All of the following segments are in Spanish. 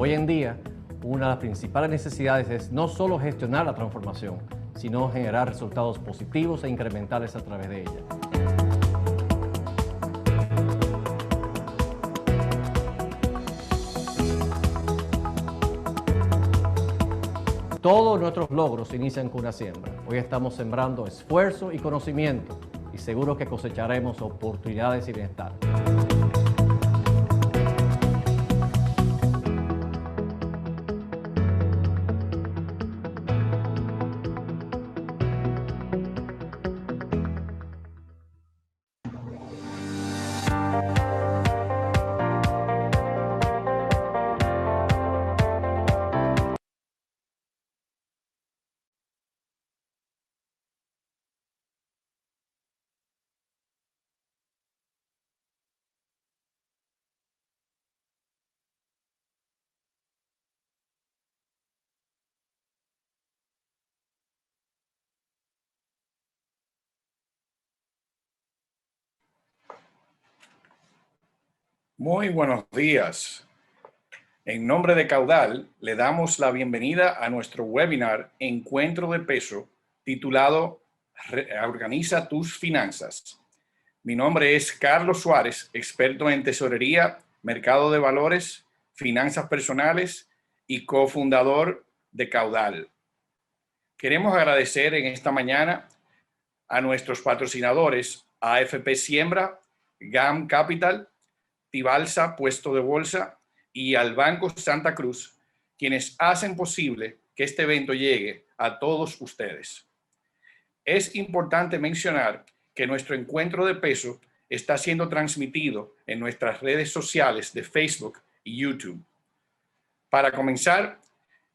Hoy en día, una de las principales necesidades es no solo gestionar la transformación, sino generar resultados positivos e incrementales a través de ella. Todos nuestros logros inician con una siembra. Hoy estamos sembrando esfuerzo y conocimiento y seguro que cosecharemos oportunidades y bienestar. Muy buenos días. En nombre de Caudal, le damos la bienvenida a nuestro webinar Encuentro de Peso, titulado Organiza tus finanzas. Mi nombre es Carlos Suárez, experto en tesorería, mercado de valores, finanzas personales y cofundador de Caudal. Queremos agradecer en esta mañana a nuestros patrocinadores AFP Siembra, GAM Capital, Tibalsa Puesto de Bolsa y al Banco Santa Cruz, quienes hacen posible que este evento llegue a todos ustedes. Es importante mencionar que nuestro encuentro de peso está siendo transmitido en nuestras redes sociales de Facebook y YouTube. Para comenzar,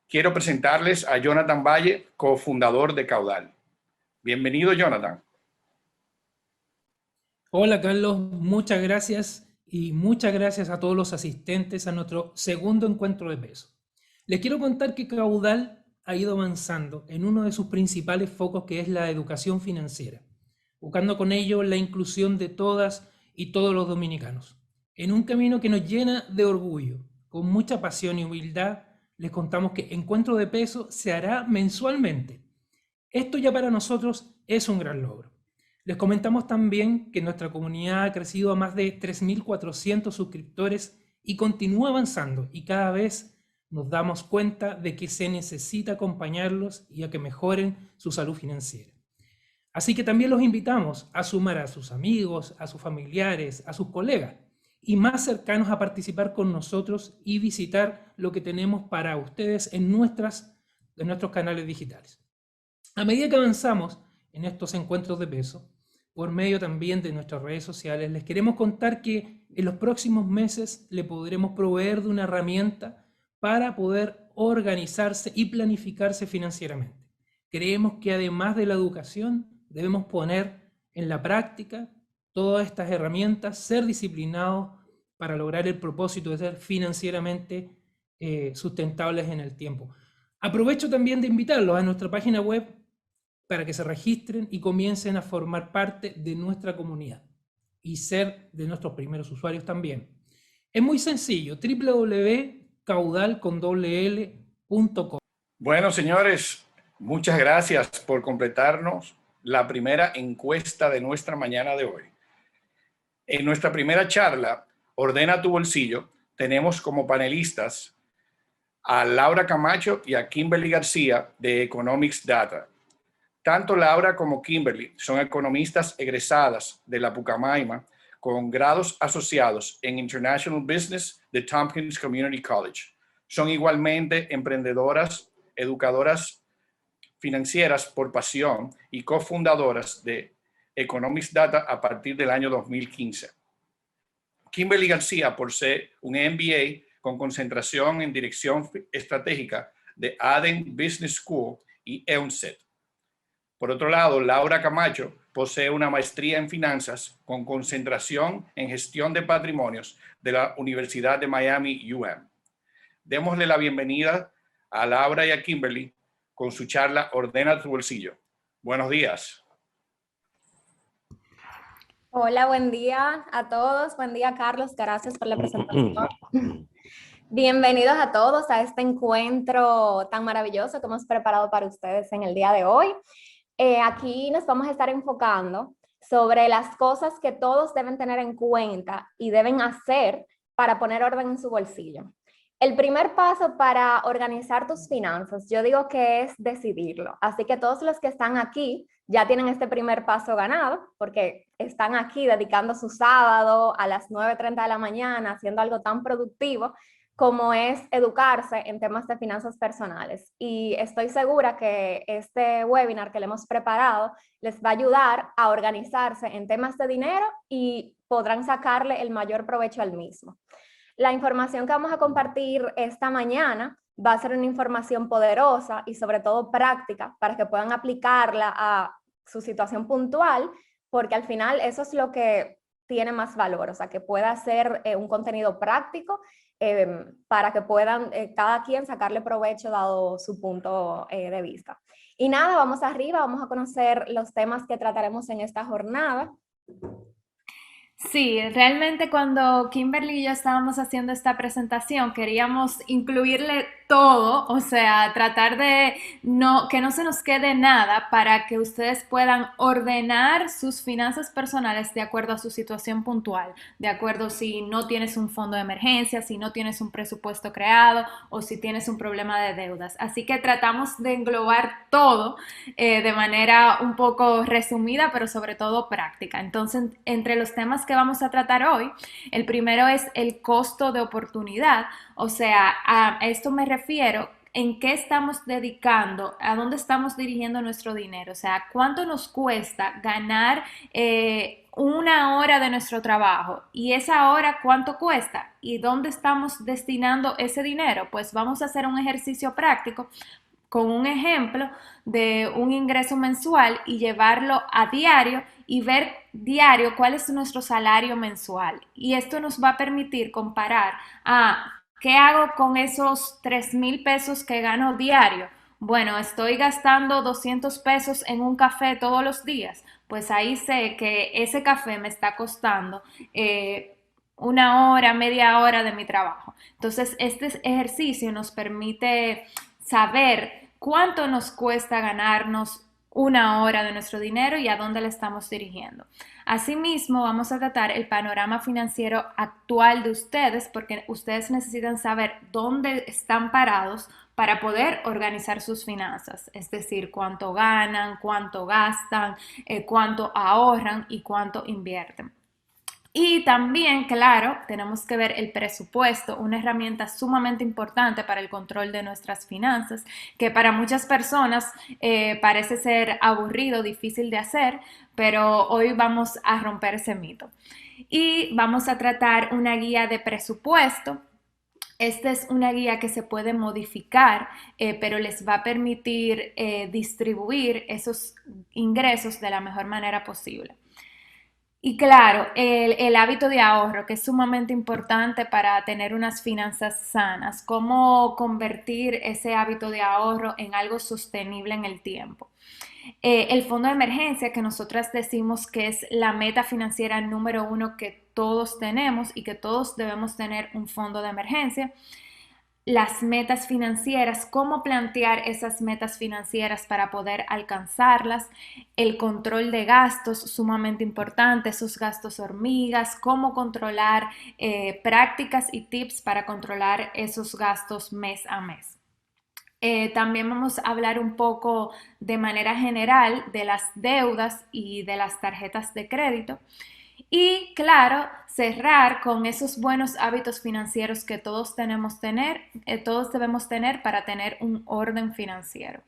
quiero presentarles a Jonathan Valle, cofundador de Caudal. Bienvenido, Jonathan. Hola, Carlos. Muchas gracias y muchas gracias a todos los asistentes a nuestro segundo encuentro de peso. Les quiero contar que Caudal ha ido avanzando en uno de sus principales focos, que es la educación financiera, buscando con ello la inclusión de todas y todos los dominicanos. En un camino que nos llena de orgullo, con mucha pasión y humildad, les contamos que Encuentro de Peso se hará mensualmente. Esto ya para nosotros es un gran logro. Les comentamos también que nuestra comunidad ha crecido a más de 3.400 suscriptores y continúa avanzando, y cada vez nos damos cuenta de que se necesita acompañarlos y a que mejoren su salud financiera. Así que también los invitamos a sumar a sus amigos, a sus familiares, a sus colegas y más cercanos a participar con nosotros y visitar lo que tenemos para ustedes en nuestros canales digitales. A medida que avanzamos en estos encuentros de peso, por medio también de nuestras redes sociales, les queremos contar que en los próximos meses le podremos proveer de una herramienta para poder organizarse y planificarse financieramente. Creemos que además de la educación, debemos poner en la práctica todas estas herramientas, ser disciplinados para lograr el propósito de ser financieramente sustentables en el tiempo. Aprovecho también de invitarlos a nuestra página web para que se registren y comiencen a formar parte de nuestra comunidad y ser de nuestros primeros usuarios también. Es muy sencillo, www.caudal.com. Bueno, señores, muchas gracias por completarnos la primera encuesta de nuestra mañana de hoy. En nuestra primera charla, Ordena tu bolsillo, tenemos como panelistas a Laura Camacho y a Kimberly García de Economics Data. Tanto Laura como Kimberly son economistas egresadas de la Pucamaima con grados asociados en International Business de Tompkins Community College. Son igualmente emprendedoras, educadoras financieras por pasión y cofundadoras de Economics Data a partir del año 2015. Kimberly García posee un MBA con concentración en dirección estratégica de Adden Business School y EUNSET. Por otro lado, Laura Camacho posee una maestría en finanzas con concentración en gestión de patrimonios de la Universidad de Miami, UM. Démosle la bienvenida a Laura y a Kimberly con su charla Ordena tu bolsillo. Buenos días. Hola, buen día a todos. Buen día, Carlos. Gracias por la presentación. Bienvenidos a todos a este encuentro tan maravilloso que hemos preparado para ustedes en el día de hoy. Aquí nos vamos a estar enfocando sobre las cosas que todos deben tener en cuenta y deben hacer para poner orden en su bolsillo. El primer paso para organizar tus finanzas, yo digo que es decidirlo. Así que todos los que están aquí ya tienen este primer paso ganado, porque están aquí dedicando su sábado a las 9:30 de la mañana, haciendo algo tan productivo como es educarse en temas de finanzas personales. Y estoy segura que este webinar que le hemos preparado les va a ayudar a organizarse en temas de dinero y podrán sacarle el mayor provecho al mismo. La información que vamos a compartir esta mañana va a ser una información poderosa y sobre todo práctica para que puedan aplicarla a su situación puntual, porque al final eso es lo que tiene más valor, o sea, que pueda ser un contenido práctico para que puedan cada quien sacarle provecho dado su punto de vista. Y nada, vamos arriba, vamos a conocer los temas que trataremos en esta jornada. Sí, realmente cuando Kimberly y yo estábamos haciendo esta presentación queríamos incluirle todo, o sea, tratar de que no se nos quede nada para que ustedes puedan ordenar sus finanzas personales de acuerdo a su situación puntual, de acuerdo si no tienes un fondo de emergencia, si no tienes un presupuesto creado o si tienes un problema de deudas. Así que tratamos de englobar todo de manera un poco resumida, pero sobre todo práctica. Entonces, entre los temas que vamos a tratar hoy, el primero es el costo de oportunidad, o sea, a esto me refiero en qué estamos dedicando, a dónde estamos dirigiendo nuestro dinero, o sea, cuánto nos cuesta ganar una hora de nuestro trabajo y esa hora cuánto cuesta y dónde estamos destinando ese dinero. Pues vamos a hacer un ejercicio práctico con un ejemplo de un ingreso mensual y llevarlo a diario y ver diario cuál es nuestro salario mensual. Y esto nos va a permitir comparar ¿qué hago con esos 3,000 pesos que gano diario? Bueno, estoy gastando 200 pesos en un café todos los días. Pues ahí sé que ese café me está costando una hora, media hora de mi trabajo. Entonces, este ejercicio nos permite saber cuánto nos cuesta ganarnos una hora de nuestro dinero y a dónde le estamos dirigiendo. Asimismo, vamos a tratar el panorama financiero actual de ustedes porque ustedes necesitan saber dónde están parados para poder organizar sus finanzas, es decir, cuánto ganan, cuánto gastan, cuánto ahorran y cuánto invierten. Y también, claro, tenemos que ver el presupuesto, una herramienta sumamente importante para el control de nuestras finanzas, que para muchas personas parece ser aburrido, difícil de hacer, pero hoy vamos a romper ese mito. Y vamos a tratar una guía de presupuesto. Esta es una guía que se puede modificar, pero les va a permitir distribuir esos ingresos de la mejor manera posible. Y claro, el hábito de ahorro, que es sumamente importante para tener unas finanzas sanas. Cómo convertir ese hábito de ahorro en algo sostenible en el tiempo. El fondo de emergencia, que nosotras decimos que es la meta financiera número 1 que todos tenemos y que todos debemos tener un fondo de emergencia. Las metas financieras, cómo plantear esas metas financieras para poder alcanzarlas, el control de gastos, sumamente importante, esos gastos hormigas, cómo controlar prácticas y tips para controlar esos gastos mes a mes. También vamos a hablar un poco de manera general de las deudas y de las tarjetas de crédito. Y claro, cerrar con esos buenos hábitos financieros que todos debemos tener para tener un orden financiero.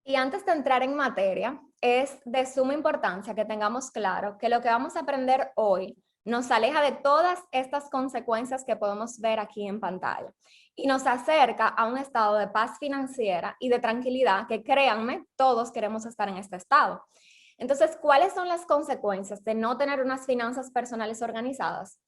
Y antes de entrar en materia, es de suma importancia que tengamos claro que lo que vamos a aprender hoy nos aleja de todas estas consecuencias que podemos ver aquí en pantalla y nos acerca a un estado de paz financiera y de tranquilidad que, créanme, todos queremos estar en este estado. Entonces, ¿cuáles son las consecuencias de no tener unas finanzas personales organizadas?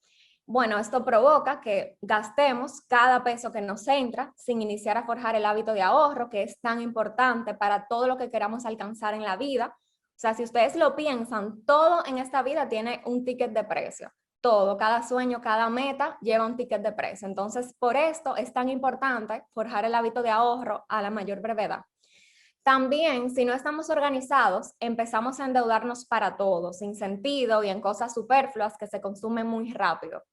Bueno, esto provoca que gastemos cada peso que nos entra sin iniciar a forjar el hábito de ahorro, que es tan importante para todo lo que queramos alcanzar en la vida. O sea, si ustedes lo piensan, todo en esta vida tiene un ticket de precio. todo, cada sueño, cada meta lleva un ticket de precio. Entonces, por esto es tan importante forjar el hábito de ahorro a la mayor brevedad. También, si no estamos organizados, empezamos a endeudarnos para todo, sin sentido y en cosas superfluas que se consumen muy rápido.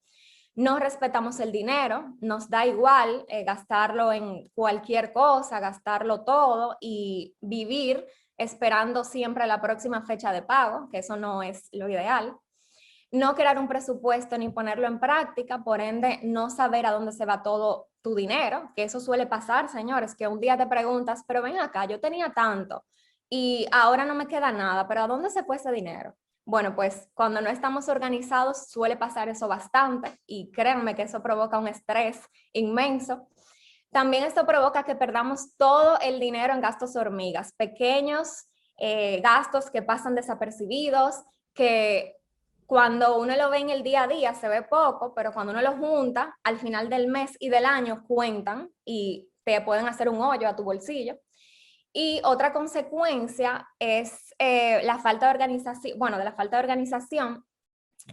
No respetamos el dinero, nos da igual gastarlo en cualquier cosa, gastarlo todo y vivir esperando siempre la próxima fecha de pago, que eso no es lo ideal. No crear un presupuesto ni ponerlo en práctica, por ende no saber a dónde se va todo tu dinero, que eso suele pasar, señores, que un día te preguntas, pero ven acá, yo tenía tanto y ahora no me queda nada, pero ¿a dónde se fue ese dinero? Bueno, pues cuando no estamos organizados suele pasar eso bastante y créanme que eso provoca un estrés inmenso. También esto provoca que perdamos todo el dinero en gastos hormigas, pequeños gastos que pasan desapercibidos, que cuando uno lo ve en el día a día se ve poco, pero cuando uno lo junta al final del mes y del año cuentan y te pueden hacer un hoyo a tu bolsillo. Y otra consecuencia es la falta de organización, bueno, de la falta de organización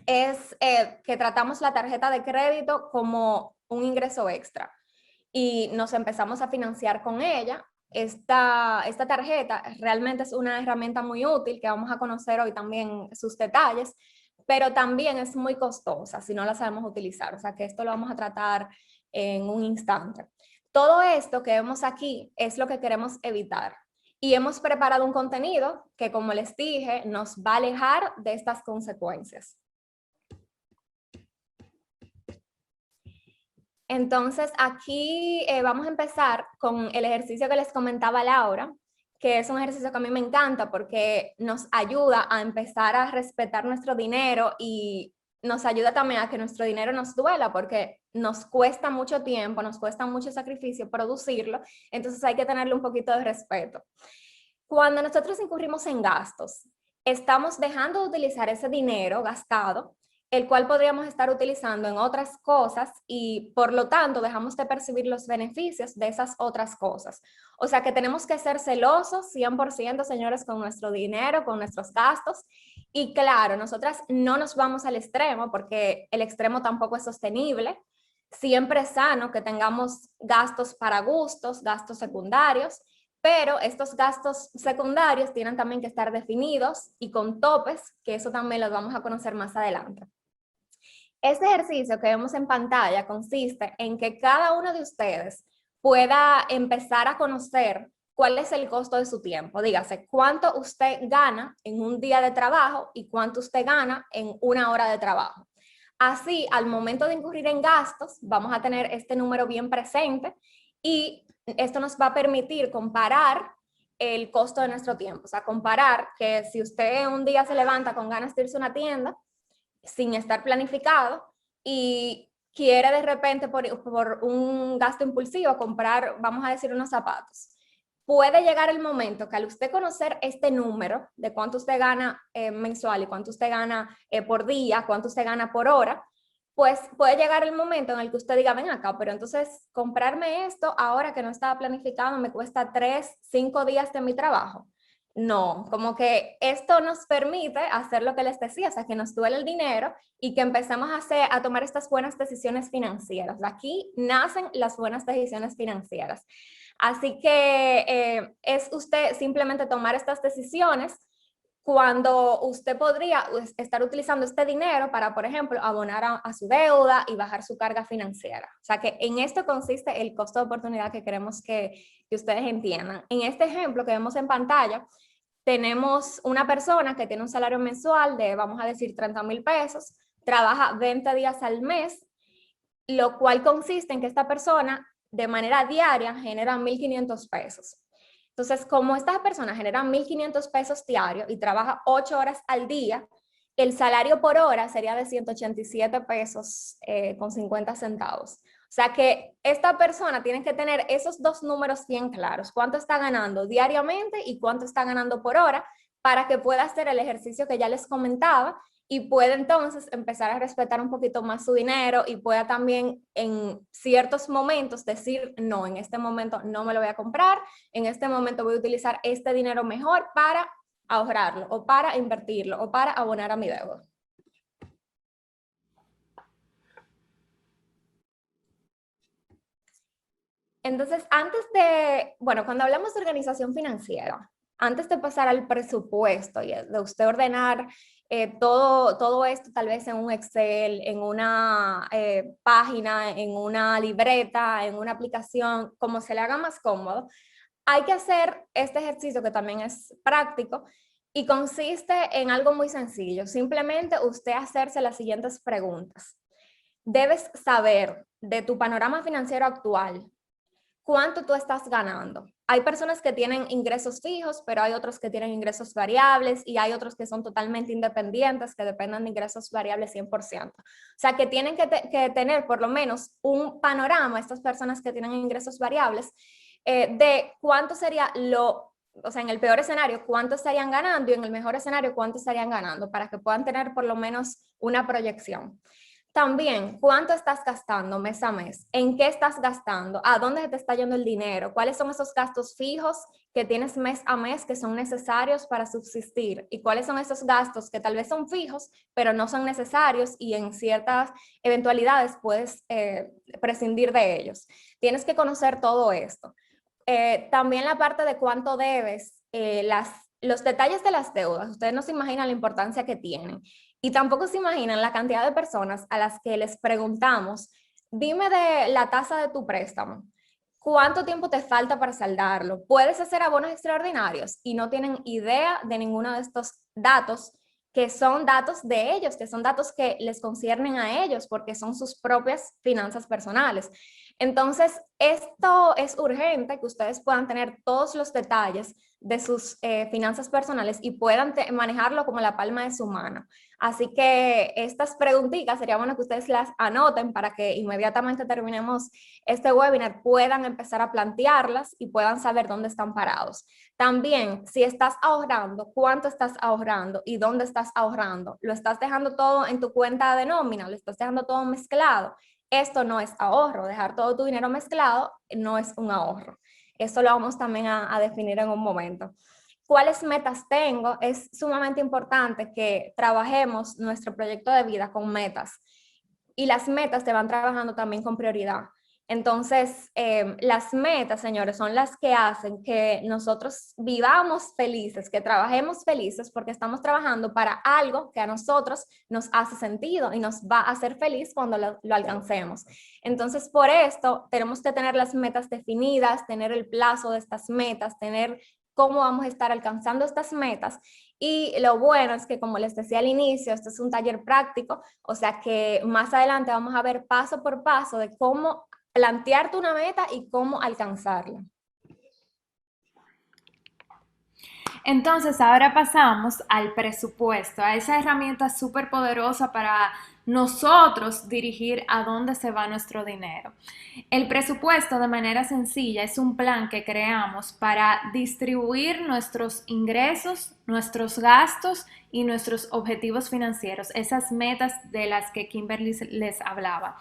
es que tratamos la tarjeta de crédito como un ingreso extra y nos empezamos a financiar con ella. Esta tarjeta realmente es una herramienta muy útil que vamos a conocer hoy también sus detalles, pero también es muy costosa si no la sabemos utilizar, o sea que esto lo vamos a tratar en un instante. Todo esto que vemos aquí es lo que queremos evitar y hemos preparado un contenido que, como les dije, nos va a alejar de estas consecuencias. Entonces aquí vamos a empezar con el ejercicio que les comentaba Laura, que es un ejercicio que a mí me encanta porque nos ayuda a empezar a respetar nuestro dinero y nos ayuda también a que nuestro dinero nos duela porque nos cuesta mucho tiempo, nos cuesta mucho sacrificio producirlo, entonces hay que tenerle un poquito de respeto. Cuando nosotros incurrimos en gastos, estamos dejando de utilizar ese dinero gastado, el cual podríamos estar utilizando en otras cosas y por lo tanto dejamos de percibir los beneficios de esas otras cosas. O sea que tenemos que ser celosos 100%, señores, con nuestro dinero, con nuestros gastos. Y claro, nosotras no nos vamos al extremo porque el extremo tampoco es sostenible. Siempre es sano que tengamos gastos para gustos, gastos secundarios, pero estos gastos secundarios tienen también que estar definidos y con topes, que eso también los vamos a conocer más adelante. Este ejercicio que vemos en pantalla consiste en que cada uno de ustedes pueda empezar a conocer cuál es el costo de su tiempo. Dígase, cuánto usted gana en un día de trabajo y cuánto usted gana en una hora de trabajo. Así, al momento de incurrir en gastos, vamos a tener este número bien presente y esto nos va a permitir comparar el costo de nuestro tiempo. O sea, comparar que si usted un día se levanta con ganas de irse a una tienda, sin estar planificado y quiere de repente por un gasto impulsivo comprar, vamos a decir, unos zapatos. Puede llegar el momento que al usted conocer este número de cuánto usted gana mensual y cuánto usted gana por día, cuánto usted gana por hora, pues puede llegar el momento en el que usted diga, ven acá, pero entonces comprarme esto ahora que no estaba planificado me cuesta 3, 5 días de mi trabajo. No, como que esto nos permite hacer lo que les decía, o sea, que nos duele el dinero y que empecemos a tomar estas buenas decisiones financieras. Aquí nacen las buenas decisiones financieras. Así que es usted simplemente tomar estas decisiones cuando usted podría estar utilizando este dinero para, por ejemplo, abonar a su deuda y bajar su carga financiera. O sea que en esto consiste el costo de oportunidad que queremos que ustedes entiendan. En este ejemplo que vemos en pantalla, tenemos una persona que tiene un salario mensual de, vamos a decir, 30,000 pesos, trabaja 20 días al mes, lo cual consiste en que esta persona de manera diaria genera 1,500 pesos. Entonces, como esta persona genera 1,500 pesos diarios y trabaja 8 horas al día, el salario por hora sería de 187 pesos con 50 centavos. O sea que esta persona tiene que tener esos dos números bien claros, cuánto está ganando diariamente y cuánto está ganando por hora, para que pueda hacer el ejercicio que ya les comentaba y pueda entonces empezar a respetar un poquito más su dinero y pueda también en ciertos momentos decir, no, en este momento no me lo voy a comprar, en este momento voy a utilizar este dinero mejor para ahorrarlo o para invertirlo o para abonar a mi deuda. Entonces, bueno, cuando hablamos de organización financiera, antes de pasar al presupuesto y de usted ordenar todo esto tal vez en un Excel, en una página, en una libreta, en una aplicación, como se le haga más cómodo, hay que hacer este ejercicio que también es práctico y consiste en algo muy sencillo. Simplemente usted hacerse las siguientes preguntas. Debes saber de tu panorama financiero actual, ¿cuánto tú estás ganando? Hay personas que tienen ingresos fijos, pero hay otros que tienen ingresos variables y hay otros que son totalmente independientes, que dependen de ingresos variables 100%. O sea, que tienen que tener por lo menos un panorama, estas personas que tienen ingresos variables, de cuánto sería o sea, en el peor escenario, cuánto estarían ganando y en el mejor escenario, cuánto estarían ganando, para que puedan tener por lo menos una proyección. También, ¿cuánto estás gastando mes a mes? ¿En qué estás gastando? ¿A dónde te está yendo el dinero? ¿Cuáles son esos gastos fijos que tienes mes a mes que son necesarios para subsistir? ¿Y cuáles son esos gastos que tal vez son fijos, pero no son necesarios y en ciertas eventualidades puedes prescindir de ellos? Tienes que conocer todo esto. También la parte de cuánto debes, los detalles de las deudas, ustedes no se imaginan la importancia que tienen. Y tampoco se imaginan la cantidad de personas a las que les preguntamos, dime de la tasa de tu préstamo, ¿cuánto tiempo te falta para saldarlo? ¿Puedes hacer abonos extraordinarios? Y no tienen idea de ninguno de estos datos, que son datos de ellos, que son datos que les conciernen a ellos, porque son sus propias finanzas personales. Entonces, esto es urgente, que ustedes puedan tener todos los detalles de sus finanzas personales y puedan manejarlo como la palma de su mano. Así que estas preguntitas sería bueno que ustedes las anoten para que inmediatamente terminemos este webinar puedan empezar a plantearlas y puedan saber dónde están parados. También, si estás ahorrando, cuánto estás ahorrando y dónde estás ahorrando. ¿Lo estás dejando todo en tu cuenta de nómina? ¿Lo estás dejando todo mezclado? Esto no es ahorro. Dejar todo tu dinero mezclado no es un ahorro. Esto lo vamos también a definir en un momento. ¿Cuáles metas tengo? Es sumamente importante que trabajemos nuestro proyecto de vida con metas. Y las metas te van trabajando también con prioridad. Entonces, las metas, señores, son las que hacen que nosotros vivamos felices, que trabajemos felices, porque estamos trabajando para algo que a nosotros nos hace sentido y nos va a hacer feliz cuando lo alcancemos. Entonces, por esto, tenemos que tener las metas definidas, tener el plazo de estas metas, tener cómo vamos a estar alcanzando estas metas. Y lo bueno es que, como les decía al inicio, este es un taller práctico, o sea que más adelante vamos a ver paso por paso de cómo plantearte una meta y cómo alcanzarla. Entonces, ahora pasamos al presupuesto, a esa herramienta súper poderosa para nosotros dirigir a dónde se va nuestro dinero. El presupuesto, de manera sencilla, es un plan que creamos para distribuir nuestros ingresos, nuestros gastos y nuestros objetivos financieros, esas metas de las que Kimberly les hablaba.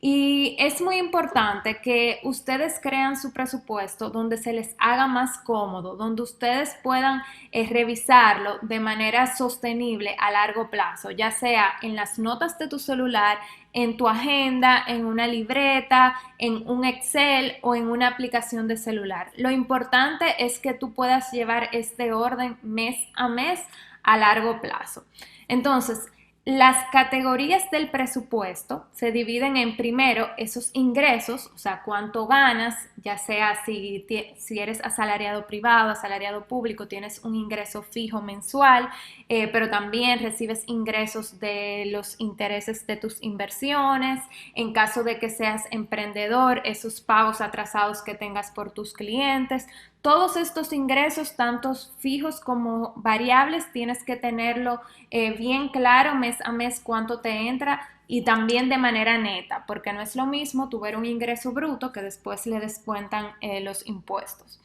Y es muy importante que ustedes crean su presupuesto donde se les haga más cómodo, donde ustedes puedan revisarlo de manera sostenible a largo plazo, ya sea en las notas de tu celular, en tu agenda, en una libreta, en un Excel o en una aplicación de celular. Lo importante es que tú puedas llevar este orden mes a mes a largo plazo. Entonces, las categorías del presupuesto se dividen en, primero, esos ingresos, o sea, cuánto ganas, ya sea si eres asalariado privado, asalariado público, tienes un ingreso fijo mensual, pero también recibes ingresos de los intereses de tus inversiones. En caso de que seas emprendedor, esos pagos atrasados que tengas por tus clientes. Todos estos ingresos, tanto fijos como variables, tienes que tenerlo bien claro mes a mes cuánto te entra y también de manera neta, porque no es lo mismo tu ver un ingreso bruto que después le descuentan los impuestos.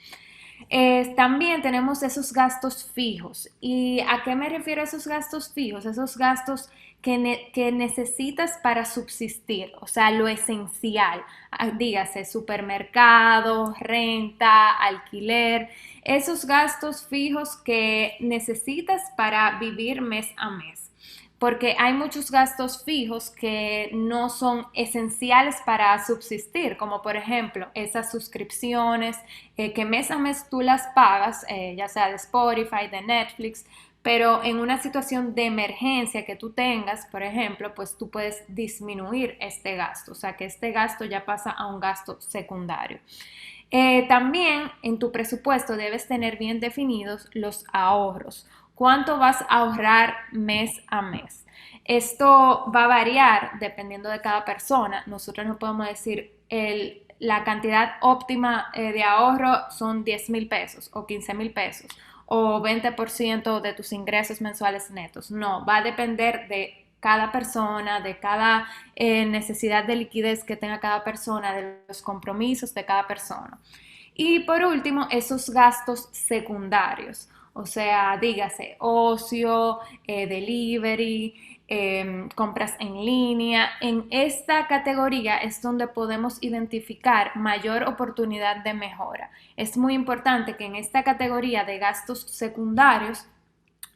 También tenemos esos gastos fijos. ¿Y a qué me refiero a esos gastos fijos? Esos gastos que necesitas para subsistir, o sea, lo esencial, dígase supermercado, renta, alquiler, esos gastos fijos que necesitas para vivir mes a mes. porque hay muchos gastos fijos que no son esenciales para subsistir, como por ejemplo esas suscripciones que mes a mes tú las pagas, ya sea de Spotify, de Netflix, pero en una situación de emergencia que tú tengas, por ejemplo, pues tú puedes disminuir este gasto, o sea que este gasto ya pasa a un gasto secundario. También en tu presupuesto debes tener bien definidos los ahorros. ¿Cuánto vas a ahorrar mes a mes? Esto va a variar dependiendo de cada persona. Nosotros no podemos decir la cantidad óptima de ahorro son 10,000 pesos o 15,000 pesos o 20% de tus ingresos mensuales netos. No, va a depender de cada persona, de cada necesidad de liquidez que tenga cada persona, de los compromisos de cada persona. Y por último, esos gastos secundarios, o sea, dígase, ocio, delivery, compras en línea. En esta categoría es donde podemos identificar mayor oportunidad de mejora. Es muy importante que en esta categoría de gastos secundarios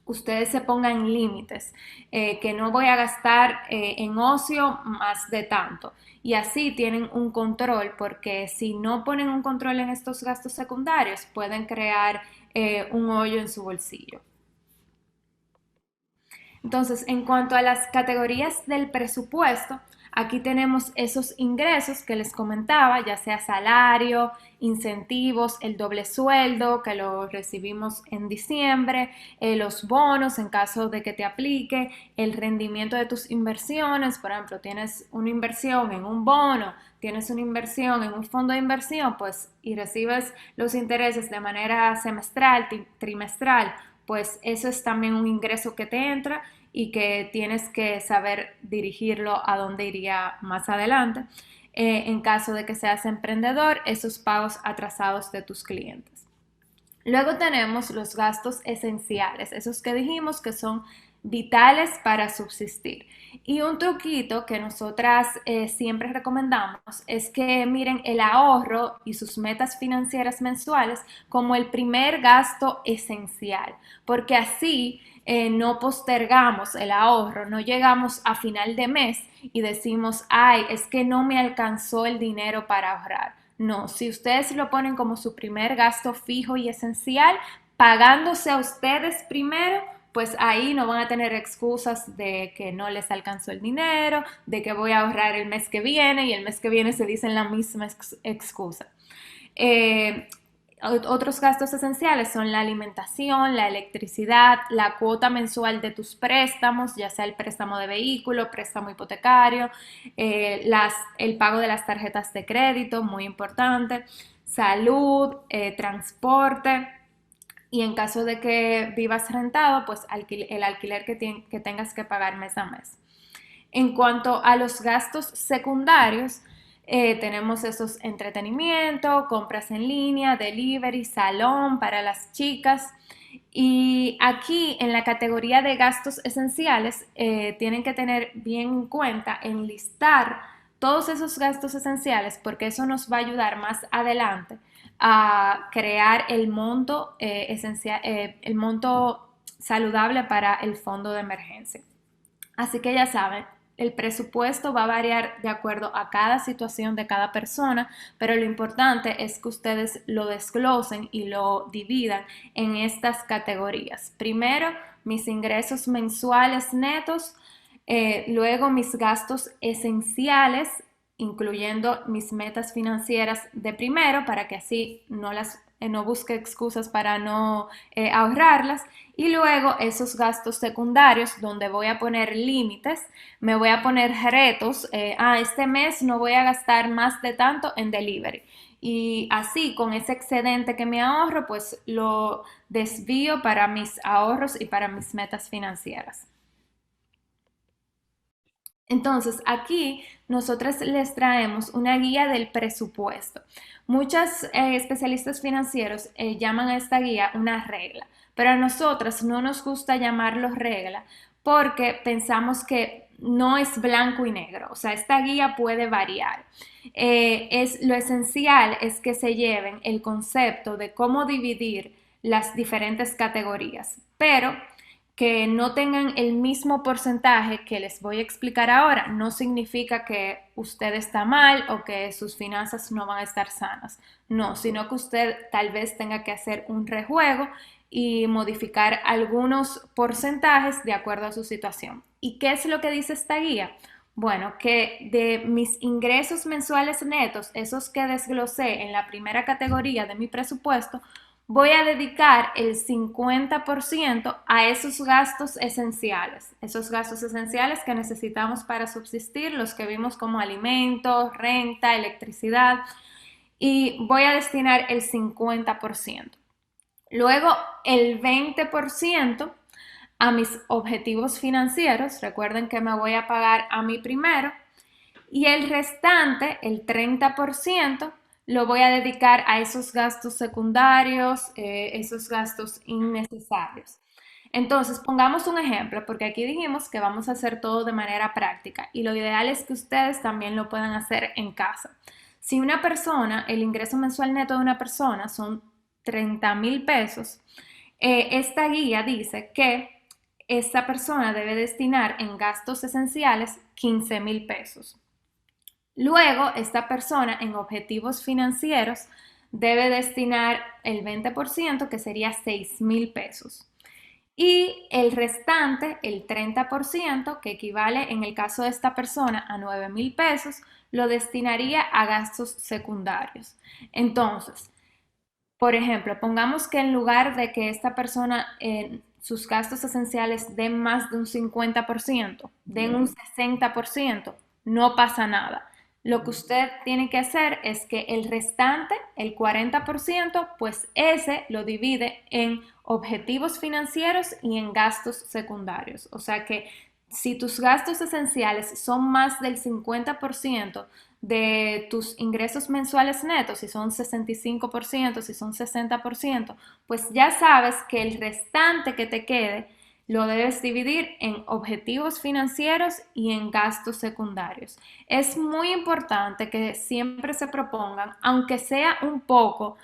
ustedes se pongan límites, que no voy a gastar en ocio más de tanto. Y así tienen un control, porque si no ponen un control en estos gastos secundarios, pueden crear un hoyo en su bolsillo. Entonces, en cuanto a las categorías del presupuesto, aquí tenemos esos ingresos que les comentaba, ya sea salario, incentivos, el doble sueldo que lo recibimos en diciembre, los bonos en caso de que te aplique, el rendimiento de tus inversiones. Por ejemplo, tienes una inversión en un bono, tienes una inversión en un fondo de inversión, pues, y recibes los intereses de manera semestral, trimestral, pues eso es también un ingreso que te entra y que tienes que saber dirigirlo a dónde iría más adelante. En caso de que seas emprendedor, esos pagos atrasados de tus clientes. Luego tenemos los gastos esenciales, esos que dijimos que son vitales para subsistir. Y un truquito que nosotras siempre recomendamos es que miren el ahorro y sus metas financieras mensuales como el primer gasto esencial, porque así no postergamos el ahorro, no llegamos a final de mes y decimos, ay, es que no me alcanzó el dinero para ahorrar. No, si ustedes lo ponen como su primer gasto fijo y esencial, pagándose a ustedes primero, pues ahí no van a tener excusas de que no les alcanzó el dinero, de que voy a ahorrar el mes que viene y el mes que viene se dicen la misma excusa. Otros gastos esenciales son la alimentación, la electricidad, la cuota mensual de tus préstamos, ya sea el préstamo de vehículo, préstamo hipotecario, el pago de las tarjetas de crédito, muy importante, salud, transporte. Y en caso de que vivas rentado, pues el alquiler que tengas que pagar mes a mes. En cuanto a los gastos secundarios, tenemos esos entretenimiento, compras en línea, delivery, salón para las chicas. Y aquí en la categoría de gastos esenciales tienen que tener bien en cuenta enlistar todos esos gastos esenciales, porque eso nos va a ayudar más adelante a crear el monto esencial, el monto saludable para el fondo de emergencia. Así que ya saben, el presupuesto va a variar de acuerdo a cada situación de cada persona, pero lo importante es que ustedes lo desglosen y lo dividan en estas categorías. Primero, mis ingresos mensuales netos, luego mis gastos esenciales, incluyendo mis metas financieras de primero, para que así no busque excusas para no ahorrarlas, y luego esos gastos secundarios donde voy a poner límites, me voy a poner retos, este mes no voy a gastar más de tanto en delivery, y así con ese excedente que me ahorro, pues lo desvío para mis ahorros y para mis metas financieras. Entonces, aquí nosotros les traemos una guía del presupuesto. Muchos especialistas financieros llaman a esta guía una regla, pero a nosotras no nos gusta llamarlo regla porque pensamos que no es blanco y negro, o sea, esta guía puede variar. Lo esencial es que se lleven el concepto de cómo dividir las diferentes categorías, pero que no tengan el mismo porcentaje que les voy a explicar ahora, no significa que usted está mal o que sus finanzas no van a estar sanas. No, sino que usted tal vez tenga que hacer un rejuego y modificar algunos porcentajes de acuerdo a su situación. ¿Y qué es lo que dice esta guía? Bueno, que de mis ingresos mensuales netos, esos que desglosé en la primera categoría de mi presupuesto, voy a dedicar el 50% a esos gastos esenciales que necesitamos para subsistir, los que vimos como alimentos, renta, electricidad, y voy a destinar el 50%. Luego, el 20% a mis objetivos financieros, recuerden que me voy a pagar a mí primero, y el restante, el 30%, lo voy a dedicar a esos gastos secundarios, esos gastos innecesarios. Entonces, pongamos un ejemplo, porque aquí dijimos que vamos a hacer todo de manera práctica y lo ideal es que ustedes también lo puedan hacer en casa. Si una persona, el ingreso mensual neto de una persona son 30,000 pesos, esta guía dice que esta persona debe destinar en gastos esenciales 15,000 pesos. Luego, esta persona en objetivos financieros debe destinar el 20%, que sería 6,000 pesos. Y el restante, el 30%, que equivale en el caso de esta persona a 9,000 pesos, lo destinaría a gastos secundarios. Entonces, por ejemplo, pongamos que en lugar de que esta persona sus gastos esenciales den más de un 50%, den un 60%, no pasa nada. Lo que usted tiene que hacer es que el restante, el 40%, pues ese lo divide en objetivos financieros y en gastos secundarios. O sea que si tus gastos esenciales son más del 50% de tus ingresos mensuales netos, si son 65%, si son 60%, pues ya sabes que el restante que te quede lo debes dividir en objetivos financieros y en gastos secundarios. Es muy importante que siempre se propongan, aunque sea un poco,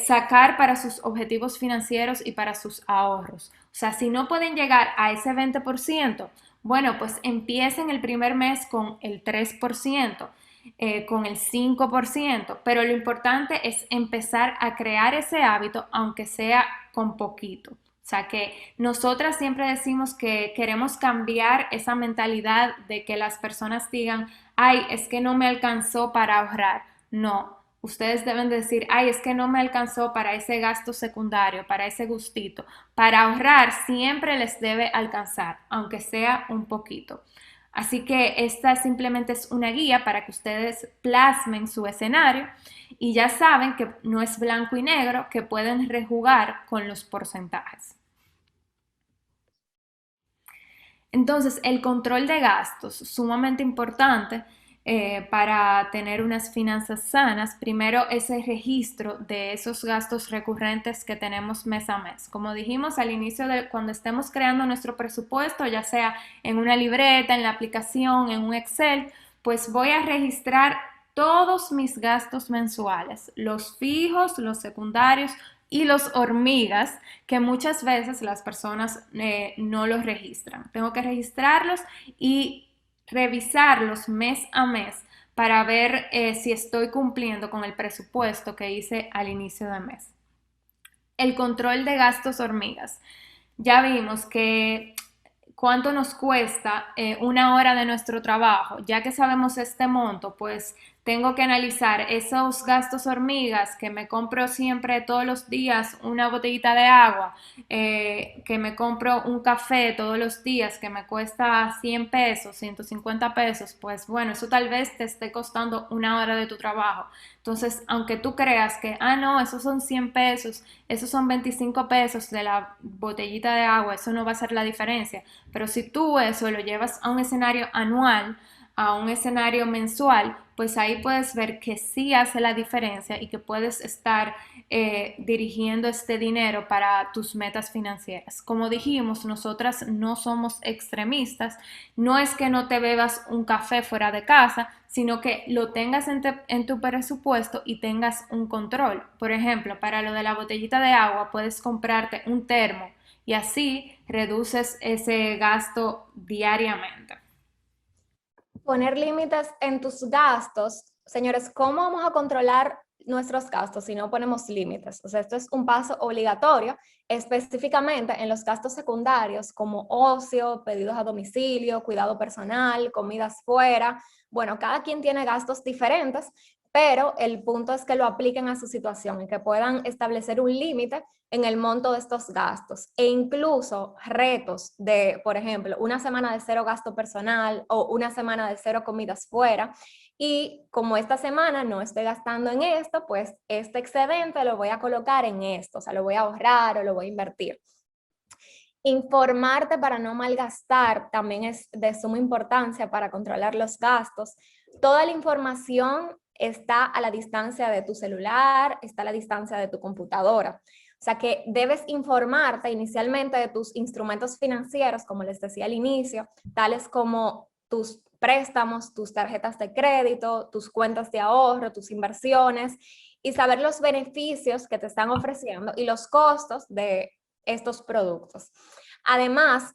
sacar para sus objetivos financieros y para sus ahorros. O sea, si no pueden llegar a ese 20%, bueno, pues empiecen el primer mes con el 3%. Con el 5%, pero lo importante es empezar a crear ese hábito, aunque sea con poquito. O sea que nosotras siempre decimos que queremos cambiar esa mentalidad de que las personas digan, ay, es que no me alcanzó para ahorrar. No, ustedes deben decir, ay, es que no me alcanzó para ese gasto secundario, para ese gustito. Para ahorrar siempre les debe alcanzar, aunque sea un poquito. Así que esta simplemente es una guía para que ustedes plasmen su escenario y ya saben que no es blanco y negro, que pueden rejugar con los porcentajes. Entonces, el control de gastos, sumamente importante para tener unas finanzas sanas. Primero, ese registro de esos gastos recurrentes que tenemos mes a mes. Como dijimos al inicio, cuando estemos creando nuestro presupuesto, ya sea en una libreta, en la aplicación, en un Excel, pues voy a registrar todos mis gastos mensuales, los fijos, los secundarios y los hormigas, que muchas veces las personas no los registran. Tengo que registrarlos y revisarlos mes a mes para ver si estoy cumpliendo con el presupuesto que hice al inicio de mes. El control de gastos hormigas. Ya vimos que cuánto nos cuesta una hora de nuestro trabajo. Ya que sabemos este monto, pues tengo que analizar esos gastos hormigas, que me compro siempre todos los días una botellita de agua, que me compro un café todos los días que me cuesta 100 pesos, 150 pesos, pues bueno, eso tal vez te esté costando una hora de tu trabajo. Entonces, aunque tú creas que, no, esos son 100 pesos, esos son 25 pesos de la botellita de agua, eso no va a hacer la diferencia. Pero si tú eso lo llevas a un escenario anual, a un escenario mensual, pues ahí puedes ver que sí hace la diferencia y que puedes estar dirigiendo este dinero para tus metas financieras. Como dijimos, nosotras no somos extremistas, no es que no te bebas un café fuera de casa, sino que lo tengas en tu presupuesto y tengas un control. Por ejemplo, para lo de la botellita de agua, puedes comprarte un termo y así reduces ese gasto diariamente. Poner límites en tus gastos. Señores, ¿cómo vamos a controlar nuestros gastos si no ponemos límites? O sea, esto es un paso obligatorio, específicamente en los gastos secundarios como ocio, pedidos a domicilio, cuidado personal, comidas fuera. Bueno, cada quien tiene gastos diferentes, pero el punto es que lo apliquen a su situación y que puedan establecer un límite en el monto de estos gastos e incluso retos de, por ejemplo, una semana de cero gasto personal o una semana de cero comidas fuera. Y como esta semana no estoy gastando en esto, pues este excedente lo voy a colocar en esto, o sea, lo voy a ahorrar o lo voy a invertir. Informarte para no malgastar también es de suma importancia para controlar los gastos. Toda la información está a la distancia de tu celular, está a la distancia de tu computadora. O sea que debes informarte inicialmente de tus instrumentos financieros, como les decía al inicio, tales como tus préstamos, tus tarjetas de crédito, tus cuentas de ahorro, tus inversiones, y saber los beneficios que te están ofreciendo y los costos de estos productos. Además,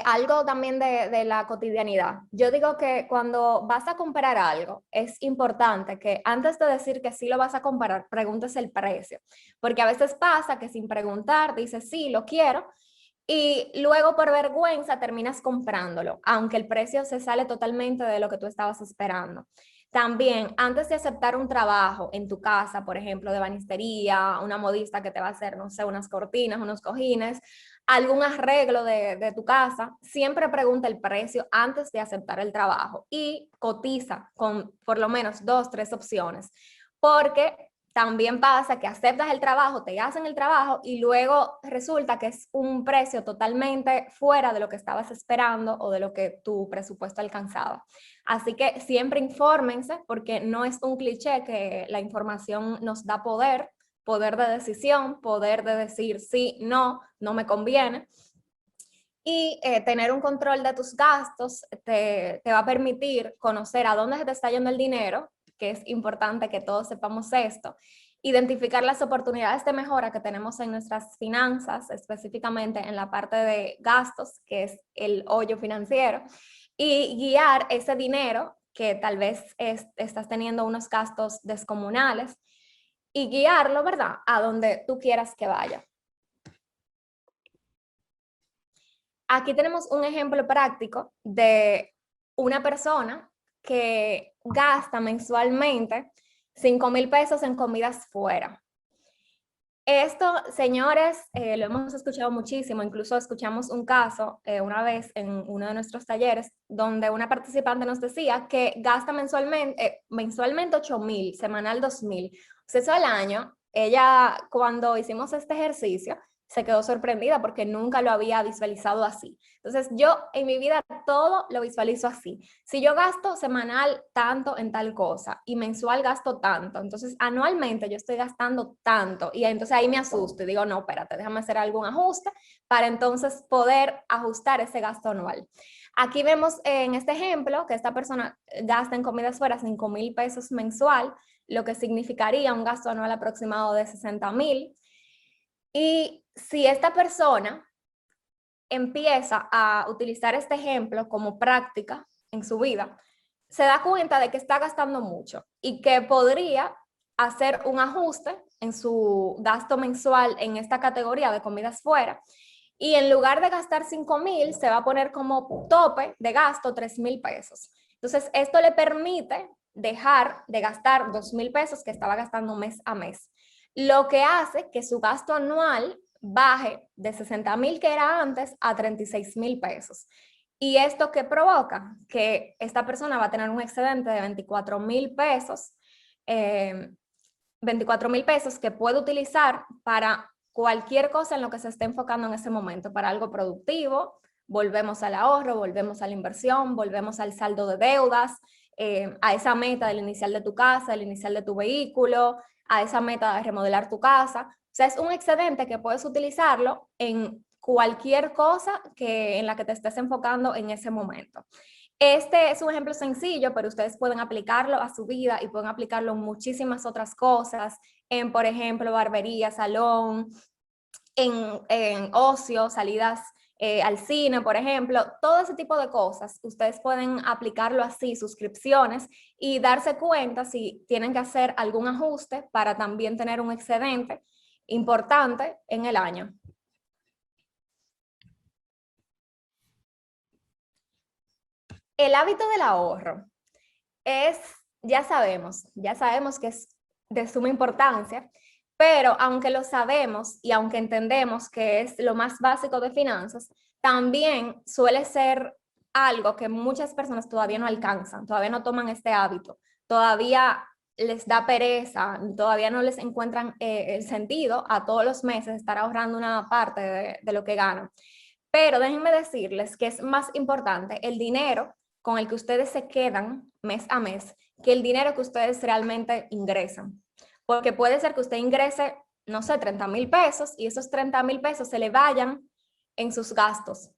algo también de la cotidianidad. Yo digo que cuando vas a comprar algo, es importante que antes de decir que sí lo vas a comprar, preguntes el precio. Porque a veces pasa que sin preguntar dices sí, lo quiero, y luego por vergüenza terminas comprándolo, aunque el precio se sale totalmente de lo que tú estabas esperando. También, antes de aceptar un trabajo en tu casa, por ejemplo, de banistería, una modista que te va a hacer, no sé, unas cortinas, unos cojines, algún arreglo de tu casa, siempre pregunta el precio antes de aceptar el trabajo y cotiza con por lo menos 2, 3 opciones, porque también pasa que aceptas el trabajo, te hacen el trabajo y luego resulta que es un precio totalmente fuera de lo que estabas esperando o de lo que tu presupuesto alcanzaba. Así que siempre infórmense, porque no es un cliché que la información nos da poder, poder de decisión, poder de decir sí, no, no me conviene. Y tener un control de tus gastos te va a permitir conocer a dónde se te está yendo el dinero, que es importante que todos sepamos esto, identificar las oportunidades de mejora que tenemos en nuestras finanzas, específicamente en la parte de gastos, que es el hoyo financiero, y guiar ese dinero que tal vez estás teniendo unos gastos descomunales y guiarlo, ¿verdad?, a donde tú quieras que vaya. Aquí tenemos un ejemplo práctico de una persona que gasta mensualmente 5,000 pesos en comidas fuera. Esto, señores, lo hemos escuchado muchísimo, incluso escuchamos un caso una vez en uno de nuestros talleres donde una participante nos decía que gasta mensualmente 8,000, semanal 2,000. O sea, eso al año, ella cuando hicimos este ejercicio se quedó sorprendida porque nunca lo había visualizado así. Entonces yo en mi vida todo lo visualizo así. Si yo gasto semanal tanto en tal cosa y mensual gasto tanto, entonces anualmente yo estoy gastando tanto y entonces ahí me asusto y digo, no, espérate, déjame hacer algún ajuste para entonces poder ajustar ese gasto anual. Aquí vemos en este ejemplo que esta persona gasta en comidas fuera 5,000 pesos mensual, lo que significaría un gasto anual aproximado de 60,000. Y si esta persona empieza a utilizar este ejemplo como práctica en su vida, se da cuenta de que está gastando mucho y que podría hacer un ajuste en su gasto mensual en esta categoría de comidas fuera. Y en lugar de gastar 5,000, se va a poner como tope de gasto 3,000 pesos. Entonces, esto le permite dejar de gastar 2,000 pesos que estaba gastando mes a mes, lo que hace que su gasto anual baje de 60,000 que era antes a 36,000 pesos. ¿Y esto qué provoca? Que esta persona va a tener un excedente de 24,000 pesos, 24,000 pesos que puede utilizar para cualquier cosa en lo que se esté enfocando en ese momento, para algo productivo. Volvemos al ahorro, volvemos a la inversión, volvemos al saldo de deudas, a esa meta del inicial de tu casa, el inicial de tu vehículo, a esa meta de remodelar tu casa. O sea, es un excedente que puedes utilizarlo en cualquier cosa en la que te estés enfocando en ese momento. Este es un ejemplo sencillo, pero ustedes pueden aplicarlo a su vida y pueden aplicarlo en muchísimas otras cosas, en, por ejemplo, barbería, salón, en ocio, salidas al cine, por ejemplo, todo ese tipo de cosas, ustedes pueden aplicarlo así, suscripciones, y darse cuenta si tienen que hacer algún ajuste para también tener un excedente importante en el año. El hábito del ahorro es, ya sabemos que es de suma importancia, pero aunque lo sabemos y aunque entendemos que es lo más básico de finanzas, también suele ser algo que muchas personas todavía no alcanzan, todavía no toman este hábito, todavía les da pereza, todavía no les encuentran el sentido a todos los meses estar ahorrando una parte de lo que ganan. Pero déjenme decirles que es más importante el dinero con el que ustedes se quedan mes a mes que el dinero que ustedes realmente ingresan. Porque puede ser que usted ingrese, no sé, 30,000 pesos y esos 30,000 pesos se le vayan en sus gastos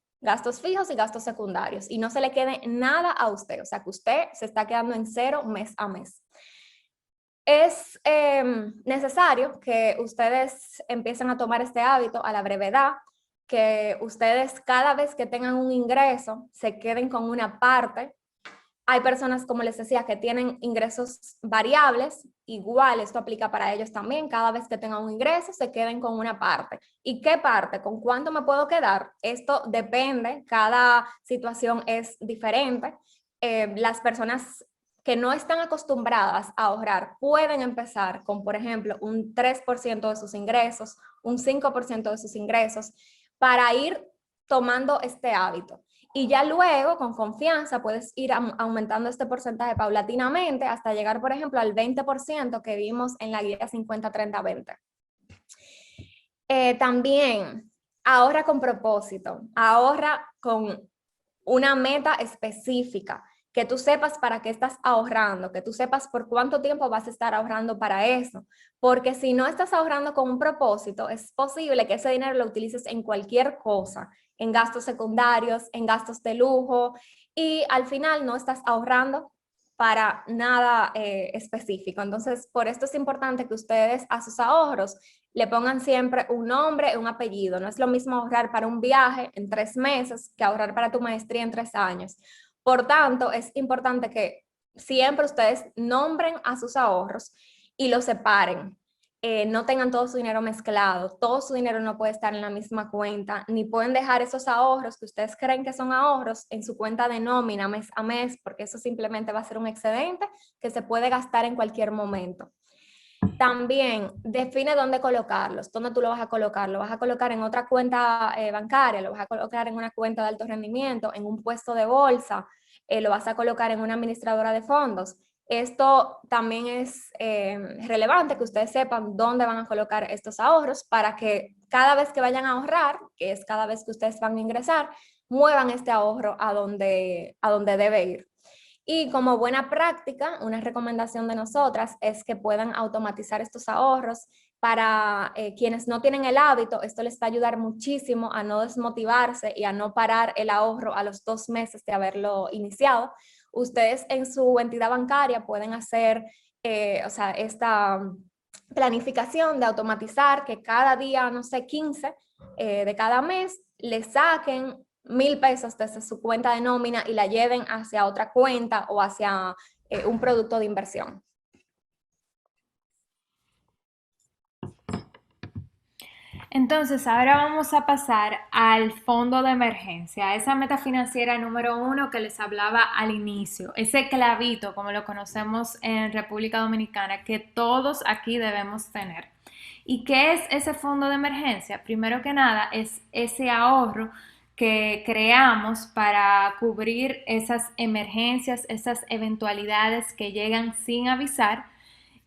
fijos y gastos secundarios, y no se le quede nada a usted. O sea, que usted se está quedando en cero mes a mes. Es necesario que ustedes empiecen a tomar este hábito a la brevedad, que ustedes cada vez que tengan un ingreso se queden con una parte. Hay personas, como les decía, que tienen ingresos variables, igual esto aplica para ellos también, cada vez que tengan un ingreso se queden con una parte. ¿Y qué parte? ¿Con cuánto me puedo quedar? Esto depende, cada situación es diferente. Las personas que no están acostumbradas a ahorrar pueden empezar con, por ejemplo, un 3% de sus ingresos, un 5% de sus ingresos, para ir tomando este hábito. Y ya luego, con confianza, puedes ir aumentando este porcentaje paulatinamente hasta llegar, por ejemplo, al 20% que vimos en la guía 50-30-20. También ahorra con propósito, ahorra con una meta específica, que tú sepas para qué estás ahorrando, que tú sepas por cuánto tiempo vas a estar ahorrando para eso, porque si no estás ahorrando con un propósito, es posible que ese dinero lo utilices en cualquier cosa, en gastos secundarios, en gastos de lujo, y al final no estás ahorrando para nada específico. Entonces, por esto es importante que ustedes a sus ahorros le pongan siempre un nombre y un apellido. No es lo mismo ahorrar para un viaje en 3 meses que ahorrar para tu maestría en 3 años. Por tanto, es importante que siempre ustedes nombren a sus ahorros y los separen. No tengan todo su dinero mezclado, todo su dinero no puede estar en la misma cuenta, ni pueden dejar esos ahorros que ustedes creen que son ahorros en su cuenta de nómina mes a mes, porque eso simplemente va a ser un excedente que se puede gastar en cualquier momento. También define dónde colocarlos, dónde tú lo vas a colocar. Lo vas a colocar en otra cuenta bancaria, lo vas a colocar en una cuenta de alto rendimiento, en un puesto de bolsa, lo vas a colocar en una administradora de fondos. Esto también es relevante que ustedes sepan dónde van a colocar estos ahorros para que cada vez que vayan a ahorrar, que es cada vez que ustedes van a ingresar, muevan este ahorro a donde debe ir. Y como buena práctica, una recomendación de nosotras es que puedan automatizar estos ahorros. Para quienes no tienen el hábito, esto les va a ayudar muchísimo a no desmotivarse y a no parar el ahorro a los 2 meses de haberlo iniciado. Ustedes en su entidad bancaria pueden hacer esta planificación de automatizar que cada día, no sé, 15 de cada mes, le saquen 1,000 pesos desde su cuenta de nómina y la lleven hacia otra cuenta o hacia un producto de inversión. Entonces, ahora vamos a pasar al fondo de emergencia, esa meta financiera número 1 que les hablaba al inicio, ese clavito, como lo conocemos en República Dominicana, que todos aquí debemos tener. ¿Y qué es ese fondo de emergencia? Primero que nada, es ese ahorro que creamos para cubrir esas emergencias, esas eventualidades que llegan sin avisar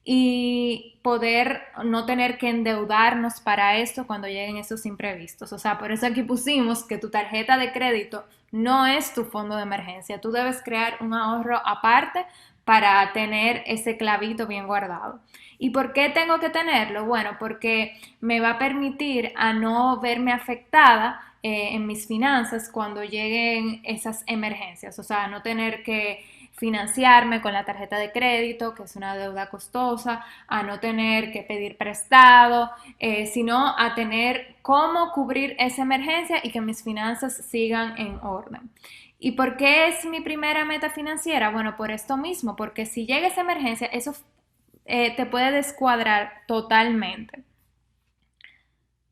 y poder no tener que endeudarnos para esto cuando lleguen esos imprevistos. O sea, por eso aquí pusimos que tu tarjeta de crédito no es tu fondo de emergencia. Tú debes crear un ahorro aparte para tener ese clavito bien guardado. ¿Y por qué tengo que tenerlo? Bueno, porque me va a permitir a no verme afectada en mis finanzas cuando lleguen esas emergencias. O sea, no tener que financiarme con la tarjeta de crédito, que es una deuda costosa, a no tener que pedir prestado, sino a tener cómo cubrir esa emergencia y que mis finanzas sigan en orden. ¿Y por qué es mi primera meta financiera? Bueno, por esto mismo, porque si llega esa emergencia, eso te puede descuadrar totalmente.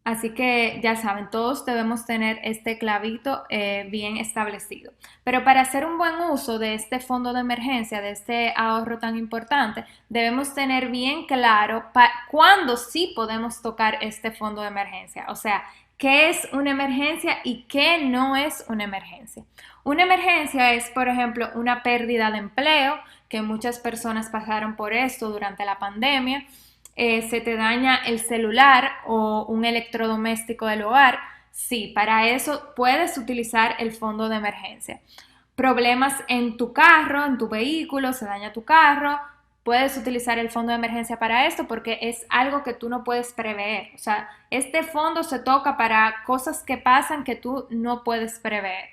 Así que ya saben, todos debemos tener este clavito bien establecido. Pero para hacer un buen uso de este fondo de emergencia, de este ahorro tan importante, debemos tener bien claro cuándo sí podemos tocar este fondo de emergencia. O sea, qué es una emergencia y qué no es una emergencia. Una emergencia es, por ejemplo, una pérdida de empleo, que muchas personas pasaron por esto durante la pandemia. Se te daña el celular o un electrodoméstico del hogar, sí, para eso puedes utilizar el fondo de emergencia. Problemas en tu carro, en tu vehículo, se daña tu carro, puedes utilizar el fondo de emergencia para esto porque es algo que tú no puedes prever. O sea, este fondo se toca para cosas que pasan que tú no puedes prever.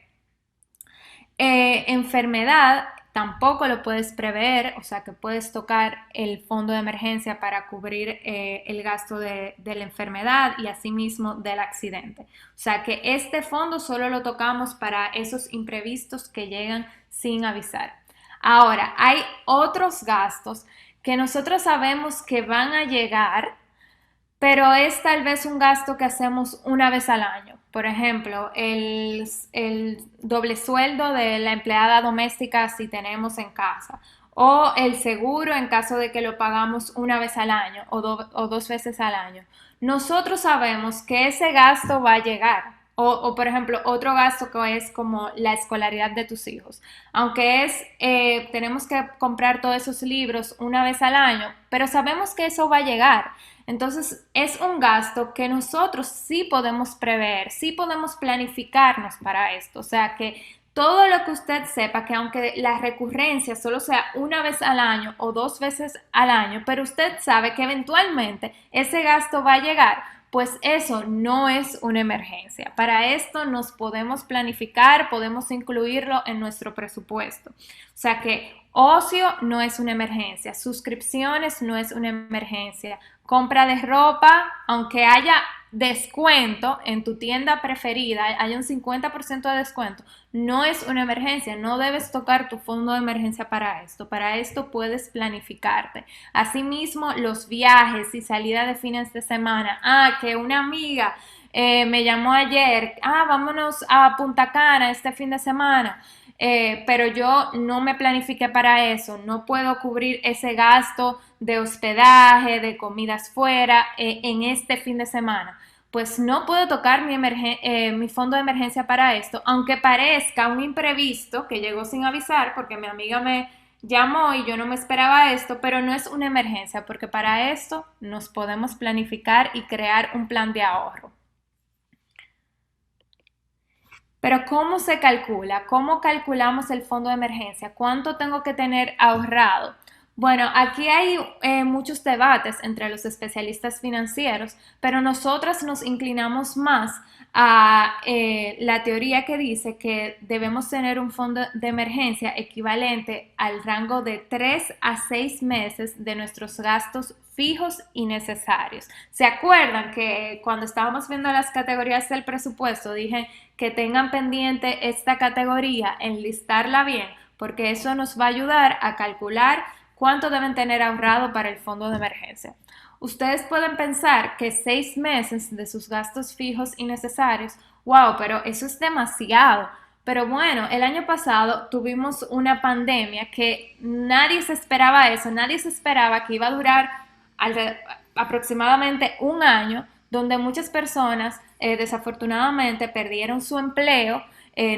Enfermedad tampoco lo puedes prever, o sea que puedes tocar el fondo de emergencia para cubrir el gasto de la enfermedad y asimismo del accidente. O sea que este fondo solo lo tocamos para esos imprevistos que llegan sin avisar. Ahora, hay otros gastos que nosotros sabemos que van a llegar, pero es tal vez un gasto que hacemos una vez al año. Por ejemplo, el doble sueldo de la empleada doméstica si tenemos en casa, o el seguro en caso de que lo pagamos una vez al año o dos veces al año. Nosotros sabemos que ese gasto va a llegar. O, por ejemplo, otro gasto que es como la escolaridad de tus hijos. Aunque tenemos que comprar todos esos libros una vez al año, pero sabemos que eso va a llegar. Entonces, es un gasto que nosotros sí podemos prever, sí podemos planificarnos para esto. O sea, que todo lo que usted sepa, que aunque la recurrencia solo sea una vez al año o dos veces al año, pero usted sabe que eventualmente ese gasto va a llegar, pues eso no es una emergencia. Para esto nos podemos planificar, podemos incluirlo en nuestro presupuesto. O sea que ocio no es una emergencia, suscripciones no es una emergencia, compra de ropa, aunque haya descuento en tu tienda preferida, hay un 50% de descuento, no es una emergencia, no debes tocar tu fondo de emergencia para esto puedes planificarte. Asimismo, los viajes y salida de fines de semana, que una amiga me llamó ayer, vámonos a Punta Cana este fin de semana, pero yo no me planifiqué para eso, no puedo cubrir ese gasto de hospedaje, de comidas fuera en este fin de semana. Pues no puedo tocar mi fondo de emergencia para esto, aunque parezca un imprevisto que llegó sin avisar porque mi amiga me llamó y yo no me esperaba esto, pero no es una emergencia porque para esto nos podemos planificar y crear un plan de ahorro. Pero ¿cómo se calcula? ¿Cómo calculamos el fondo de emergencia? ¿Cuánto tengo que tener ahorrado? Bueno, aquí hay muchos debates entre los especialistas financieros, pero nosotras nos inclinamos más a la teoría que dice que debemos tener un fondo de emergencia equivalente al rango de 3 a 6 meses de nuestros gastos fijos y necesarios. ¿Se acuerdan que cuando estábamos viendo las categorías del presupuesto dije que tengan pendiente esta categoría, enlistarla bien, porque eso nos va a ayudar a calcular cuánto deben tener ahorrado para el fondo de emergencia? Ustedes pueden pensar que 6 meses de sus gastos fijos y necesarios, wow, pero eso es demasiado. Pero bueno, el año pasado tuvimos una pandemia que nadie se esperaba eso, nadie se esperaba que iba a durar aproximadamente un año, donde muchas personas desafortunadamente perdieron su empleo,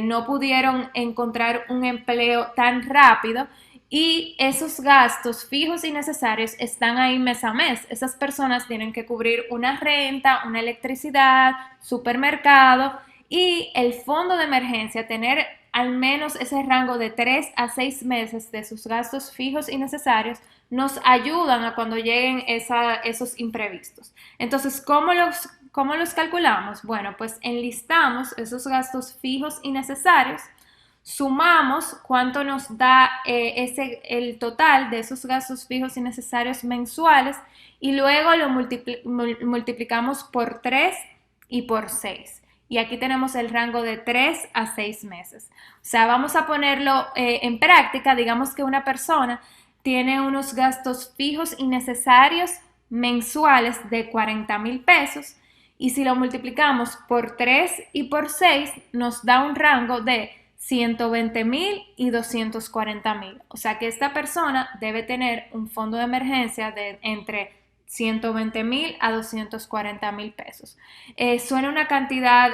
no pudieron encontrar un empleo tan rápido. Y esos gastos fijos y necesarios están ahí mes a mes. Esas personas tienen que cubrir una renta, una electricidad, supermercado y el fondo de emergencia, tener al menos ese rango de 3 a 6 meses de sus gastos fijos y necesarios, nos ayudan a cuando lleguen esos imprevistos. Entonces, ¿cómo los calculamos? Bueno, pues enlistamos esos gastos fijos y necesarios. sumamos cuánto nos da el total de esos gastos fijos y necesarios mensuales y luego lo multiplicamos por 3 y por 6. Y aquí tenemos el rango de 3 a 6 meses. O sea, vamos a ponerlo en práctica. Digamos que una persona tiene unos gastos fijos y necesarios mensuales de 40,000 pesos. Y si lo multiplicamos por 3 y por 6, nos da un rango de 120,000 y 240,000. O sea que esta persona debe tener un fondo de emergencia de entre 120,000 a 240,000 pesos. Suena una cantidad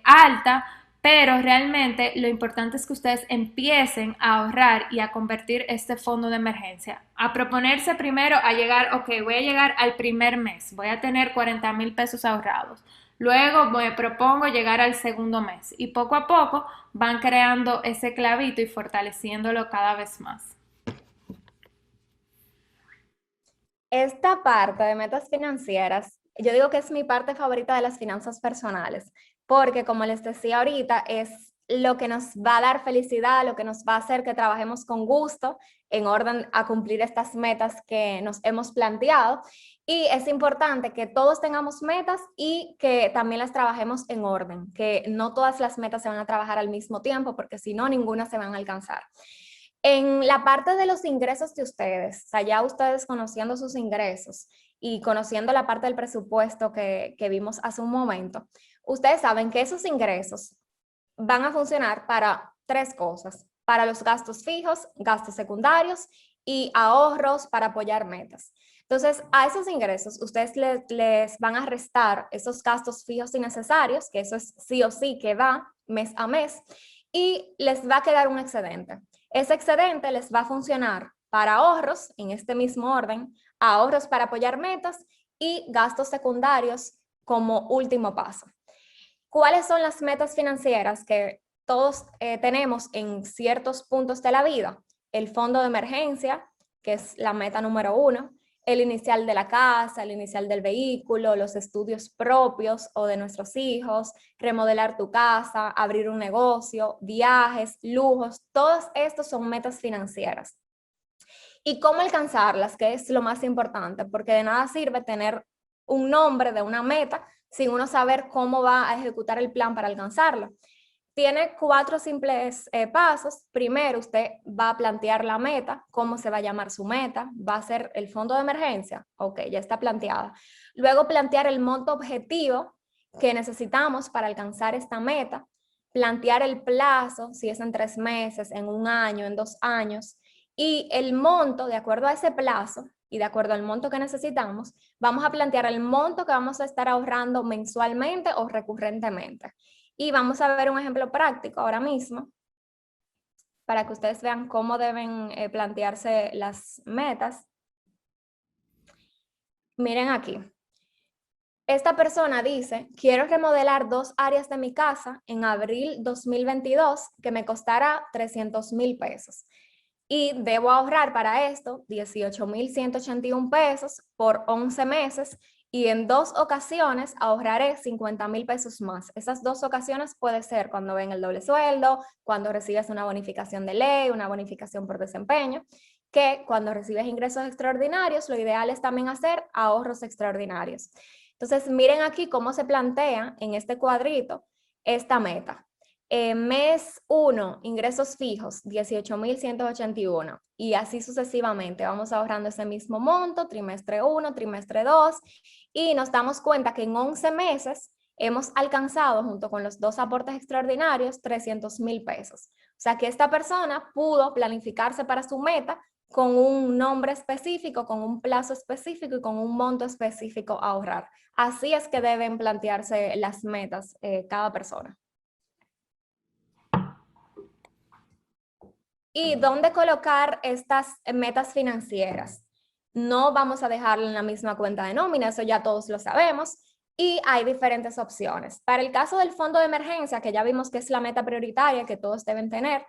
alta, pero realmente lo importante es que ustedes empiecen a ahorrar y a convertir este fondo de emergencia. A proponerse primero a llegar, ok, voy a llegar al primer mes, voy a tener 40,000 pesos ahorrados. Luego me propongo llegar al segundo mes y poco a poco van creando ese clavito y fortaleciéndolo cada vez más. Esta parte de metas financieras, yo digo que es mi parte favorita de las finanzas personales, porque como les decía ahorita, es lo que nos va a dar felicidad, lo que nos va a hacer que trabajemos con gusto en orden a cumplir estas metas que nos hemos planteado. Y es importante que todos tengamos metas y que también las trabajemos en orden, que no todas las metas se van a trabajar al mismo tiempo, porque si no, ninguna se van a alcanzar. En la parte de los ingresos de ustedes, o sea, ya ustedes conociendo sus ingresos y conociendo la parte del presupuesto que vimos hace un momento, ustedes saben que esos ingresos van a funcionar para 3 cosas: para los gastos fijos, gastos secundarios y ahorros para apoyar metas. Entonces, a esos ingresos ustedes les van a restar esos gastos fijos y necesarios, que eso es sí o sí que va mes a mes, y les va a quedar un excedente. Ese excedente les va a funcionar para ahorros, en este mismo orden, ahorros para apoyar metas y gastos secundarios como último paso. ¿Cuáles son las metas financieras que todos tenemos en ciertos puntos de la vida? El fondo de emergencia, que es la meta número 1, el inicial de la casa, el inicial del vehículo, los estudios propios o de nuestros hijos, remodelar tu casa, abrir un negocio, viajes, lujos, todos estos son metas financieras. ¿Y cómo alcanzarlas? Que es lo más importante, porque de nada sirve tener un nombre de una meta sin uno saber cómo va a ejecutar el plan para alcanzarlo. Tiene 4 simples pasos. Primero, usted va a plantear la meta, cómo se va a llamar su meta, va a ser el fondo de emergencia, ok, ya está planteada. Luego, plantear el monto objetivo que necesitamos para alcanzar esta meta, plantear el plazo, si es en 3 meses, en 1 año, en 2 años, y el monto, de acuerdo a ese plazo y de acuerdo al monto que necesitamos, vamos a plantear el monto que vamos a estar ahorrando mensualmente o recurrentemente. Y vamos a ver un ejemplo práctico ahora mismo para que ustedes vean cómo deben plantearse las metas. Miren aquí. Esta persona dice, quiero remodelar 2 áreas de mi casa en abril 2022 que me costará 300,000 pesos. Y debo ahorrar para esto 18,181 pesos por 11 meses. Y en 2 ocasiones ahorraré 50,000 pesos más. Esas 2 ocasiones puede ser cuando ven el doble sueldo, cuando recibes una bonificación de ley, una bonificación por desempeño, que cuando recibes ingresos extraordinarios, lo ideal es también hacer ahorros extraordinarios. Entonces, miren aquí cómo se plantea en este cuadrito esta meta. Mes 1, ingresos fijos, 18,181 y así sucesivamente. Vamos ahorrando ese mismo monto, trimestre 1, trimestre 2 y nos damos cuenta que en 11 meses hemos alcanzado junto con los 2 aportes extraordinarios 300,000 pesos. O sea que esta persona pudo planificarse para su meta con un nombre específico, con un plazo específico y con un monto específico a ahorrar. Así es que deben plantearse las metas cada persona. ¿Y dónde colocar estas metas financieras? No vamos a dejarlo en la misma cuenta de nómina, eso ya todos lo sabemos, y hay diferentes opciones. Para el caso del fondo de emergencia, que ya vimos que es la meta prioritaria que todos deben tener,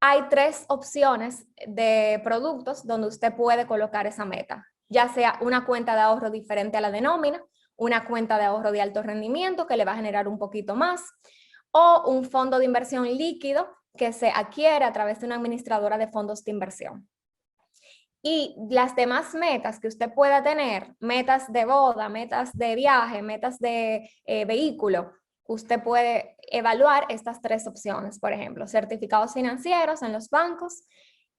hay 3 opciones de productos donde usted puede colocar esa meta, ya sea una cuenta de ahorro diferente a la de nómina, una cuenta de ahorro de alto rendimiento que le va a generar un poquito más, o un fondo de inversión líquido que se adquiere a través de una administradora de fondos de inversión. Y las demás metas que usted pueda tener, metas de boda, metas de viaje, metas de vehículo, usted puede evaluar estas 3 opciones, por ejemplo, certificados financieros en los bancos,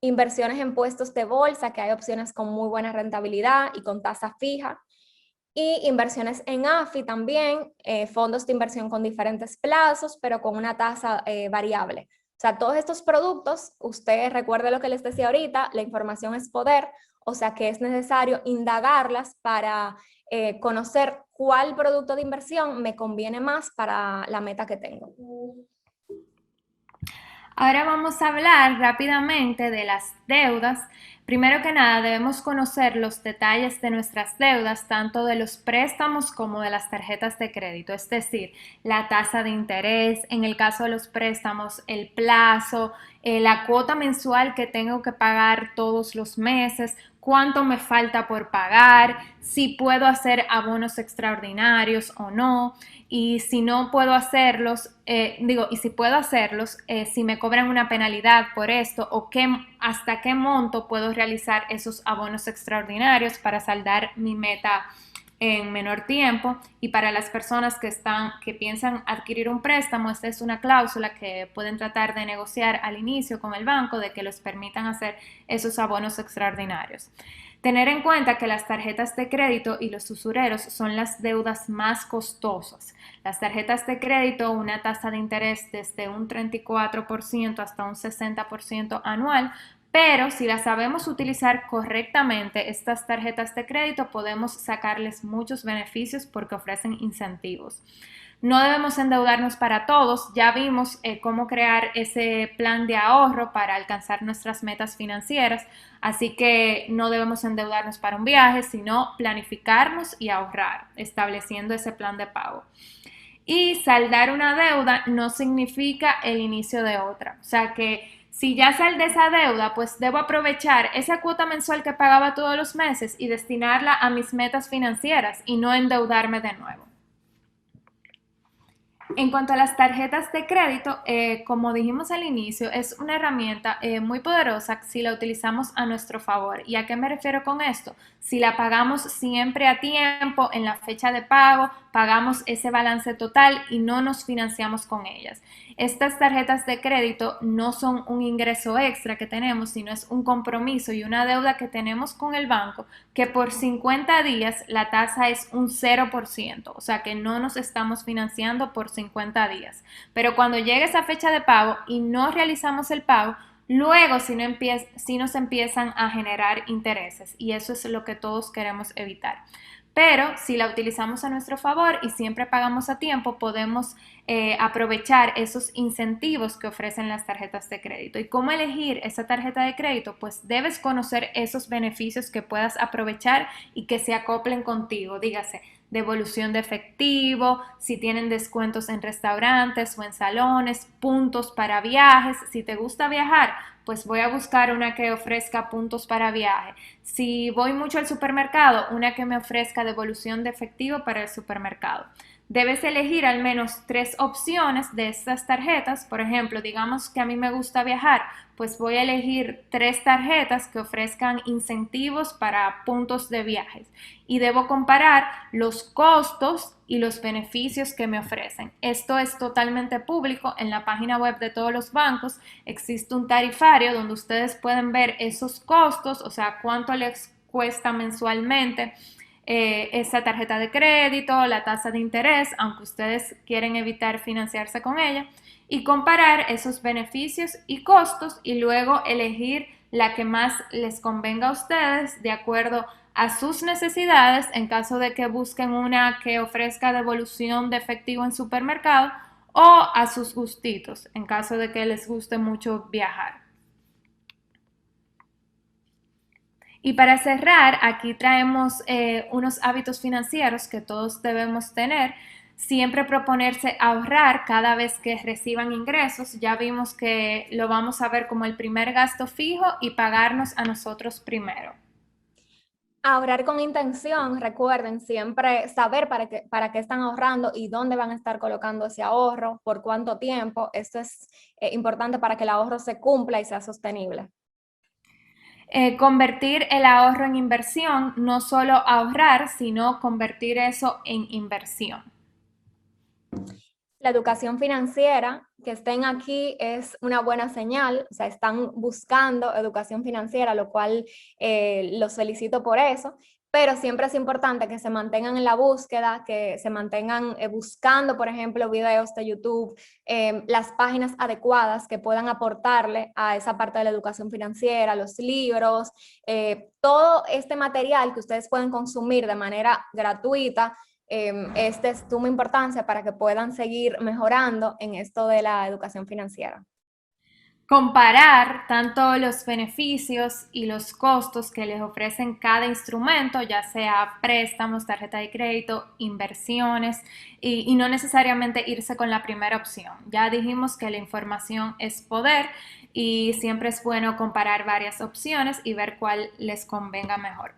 inversiones en puestos de bolsa, que hay opciones con muy buena rentabilidad y con tasa fija, y inversiones en AFI también, fondos de inversión con diferentes plazos, pero con una tasa variable. O sea, todos estos productos, usted recuerde lo que les decía ahorita, la información es poder, o sea que es necesario indagarlas para conocer cuál producto de inversión me conviene más para la meta que tengo. Ahora vamos a hablar rápidamente de las deudas. Primero que nada, debemos conocer los detalles de nuestras deudas, tanto de los préstamos como de las tarjetas de crédito, es decir, la tasa de interés, en el caso de los préstamos, el plazo, la cuota mensual que tengo que pagar todos los meses, cuánto me falta por pagar, si puedo hacer abonos extraordinarios o no, y si no puedo hacerlos, y si puedo hacerlos, si me cobran una penalidad por esto o hasta qué monto puedo realizar esos abonos extraordinarios para saldar mi meta en menor tiempo. Y para las personas que piensan adquirir un préstamo, esta es una cláusula que pueden tratar de negociar al inicio con el banco de que les permitan hacer esos abonos extraordinarios. Tener en cuenta que las tarjetas de crédito y los usureros son las deudas más costosas. Las tarjetas de crédito, una tasa de interés desde un 34% hasta un 60% anual, pero si las sabemos utilizar correctamente, estas tarjetas de crédito podemos sacarles muchos beneficios porque ofrecen incentivos. No debemos endeudarnos para todos. Ya vimos cómo crear ese plan de ahorro para alcanzar nuestras metas financieras. Así que no debemos endeudarnos para un viaje, sino planificarnos y ahorrar, estableciendo ese plan de pago. Y saldar una deuda no significa el inicio de otra. O sea que si ya saldé esa deuda, pues debo aprovechar esa cuota mensual que pagaba todos los meses y destinarla a mis metas financieras y no endeudarme de nuevo. En cuanto a las tarjetas de crédito, como dijimos al inicio, es una herramienta muy poderosa si la utilizamos a nuestro favor. ¿Y a qué me refiero con esto? Si la pagamos siempre a tiempo, en la fecha de pago, pagamos ese balance total y no nos financiamos con ellas. Estas tarjetas de crédito no son un ingreso extra que tenemos, sino es un compromiso y una deuda que tenemos con el banco, que por 50 días la tasa es un 0%, o sea que no nos estamos financiando por 50 días. Pero cuando llegue esa fecha de pago y no realizamos el pago, luego sí nos empiezan a generar intereses y eso es lo que todos queremos evitar. Pero si la utilizamos a nuestro favor y siempre pagamos a tiempo, podemos aprovechar esos incentivos que ofrecen las tarjetas de crédito. ¿Y cómo elegir esa tarjeta de crédito? Pues debes conocer esos beneficios que puedas aprovechar y que se acoplen contigo. Dígase, devolución de efectivo, si tienen descuentos en restaurantes o en salones, puntos para viajes. Si te gusta viajar, pues voy a buscar una que ofrezca puntos para viaje. Si voy mucho al supermercado, una que me ofrezca devolución de efectivo para el supermercado. Debes elegir al menos 3 opciones de estas tarjetas. Por ejemplo, digamos que a mí me gusta viajar, pues voy a elegir 3 tarjetas que ofrezcan incentivos para puntos de viajes. Y debo comparar los costos y los beneficios que me ofrecen. Esto es totalmente público. En la página web de todos los bancos existe un tarifario donde ustedes pueden ver esos costos, o sea, cuánto les cuesta mensualmente esa tarjeta de crédito, la tasa de interés, aunque ustedes quieren evitar financiarse con ella, y comparar esos beneficios y costos y luego elegir la que más les convenga a ustedes de acuerdo a sus necesidades en caso de que busquen una que ofrezca devolución de efectivo en supermercado o a sus gustitos en caso de que les guste mucho viajar. Y para cerrar, aquí traemos unos hábitos financieros que todos debemos tener. Siempre proponerse ahorrar cada vez que reciban ingresos. Ya vimos que lo vamos a ver como el primer gasto fijo y pagarnos a nosotros primero. Ahorrar con intención, recuerden siempre saber para qué están ahorrando y dónde van a estar colocando ese ahorro, por cuánto tiempo. Esto es importante para que el ahorro se cumpla y sea sostenible. Convertir el ahorro en inversión, no solo ahorrar, sino convertir eso en inversión. La educación financiera, que estén aquí es una buena señal, o sea, están buscando educación financiera, lo cual los felicito por eso, pero siempre es importante que se mantengan en la búsqueda, que se mantengan buscando, por ejemplo, videos de YouTube, las páginas adecuadas que puedan aportarle a esa parte de la educación financiera, los libros, todo este material que ustedes pueden consumir de manera gratuita. Es de suma importancia para que puedan seguir mejorando en esto de la educación financiera. Comparar tanto los beneficios y los costos que les ofrecen cada instrumento, ya sea préstamos, tarjeta de crédito, inversiones, y no necesariamente irse con la primera opción. Ya dijimos que la información es poder y siempre es bueno comparar varias opciones y ver cuál les convenga mejor.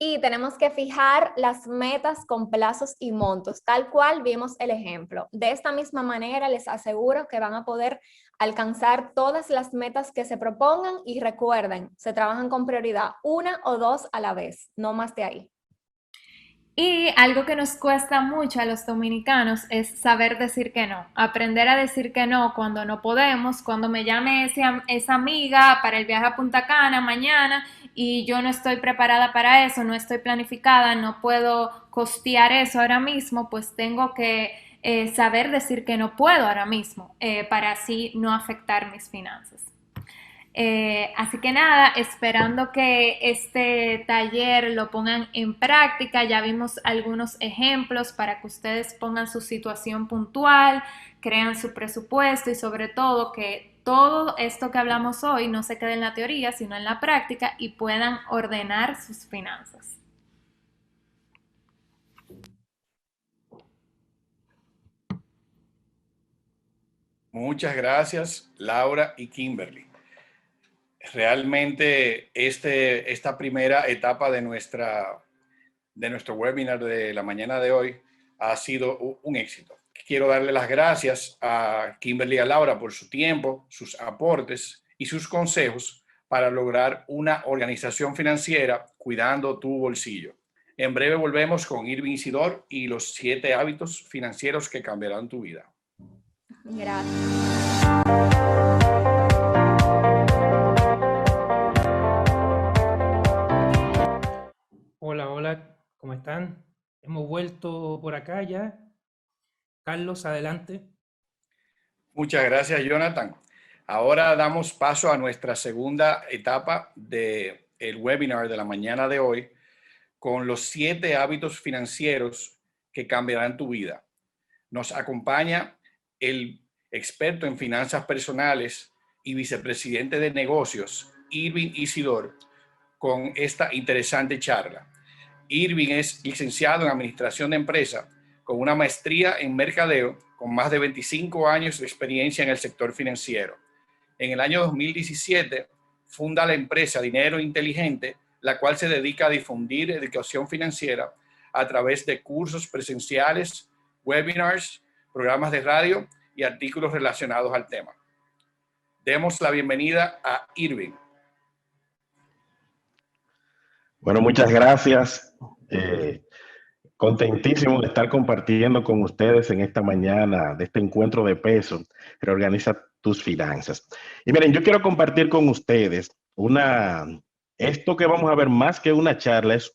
Y tenemos que fijar las metas con plazos y montos, tal cual vimos el ejemplo. De esta misma manera les aseguro que van a poder alcanzar todas las metas que se propongan y recuerden, se trabajan con prioridad, 1 o 2 a la vez, no más de ahí. Y algo que nos cuesta mucho a los dominicanos es saber decir que no, aprender a decir que no cuando no podemos, cuando me llame esa amiga para el viaje a Punta Cana mañana y yo no estoy preparada para eso, no estoy planificada, no puedo costear eso ahora mismo, pues tengo que saber decir que no puedo ahora mismo para así no afectar mis finanzas. Así que nada, esperando que este taller lo pongan en práctica. Ya vimos algunos ejemplos para que ustedes pongan su situación puntual, crean su presupuesto y sobre todo que todo esto que hablamos hoy no se quede en la teoría, sino en la práctica y puedan ordenar sus finanzas. Muchas gracias, Laura y Kimberly. Realmente esta primera etapa de nuestro webinar de la mañana de hoy ha sido un éxito. Quiero darle las gracias a Kimberly y a Laura por su tiempo, sus aportes y sus consejos para lograr una organización financiera cuidando tu bolsillo. En breve volvemos con Irving Isidor y los 7 hábitos financieros que cambiarán tu vida. Gracias. Hola, hola, ¿cómo están? Hemos vuelto por acá ya. Carlos, adelante. Muchas gracias, Jonathan. Ahora damos paso a nuestra segunda etapa del webinar de la mañana de hoy con los 7 hábitos financieros que cambiarán tu vida. Nos acompaña el experto en finanzas personales y vicepresidente de negocios, Irving Isidor, con esta interesante charla. Irving es licenciado en Administración de Empresas con una maestría en Mercadeo, con más de 25 años de experiencia en el sector financiero. En el año 2017 funda la empresa Dinero Inteligente, la cual se dedica a difundir educación financiera a través de cursos presenciales, webinars, programas de radio y artículos relacionados al tema. Demos la bienvenida a Irving. Bueno, muchas gracias. Contentísimo de estar compartiendo con ustedes en esta mañana de este encuentro de peso. Reorganiza tus finanzas. Y miren, yo quiero compartir con ustedes esto que vamos a ver más que una charla, es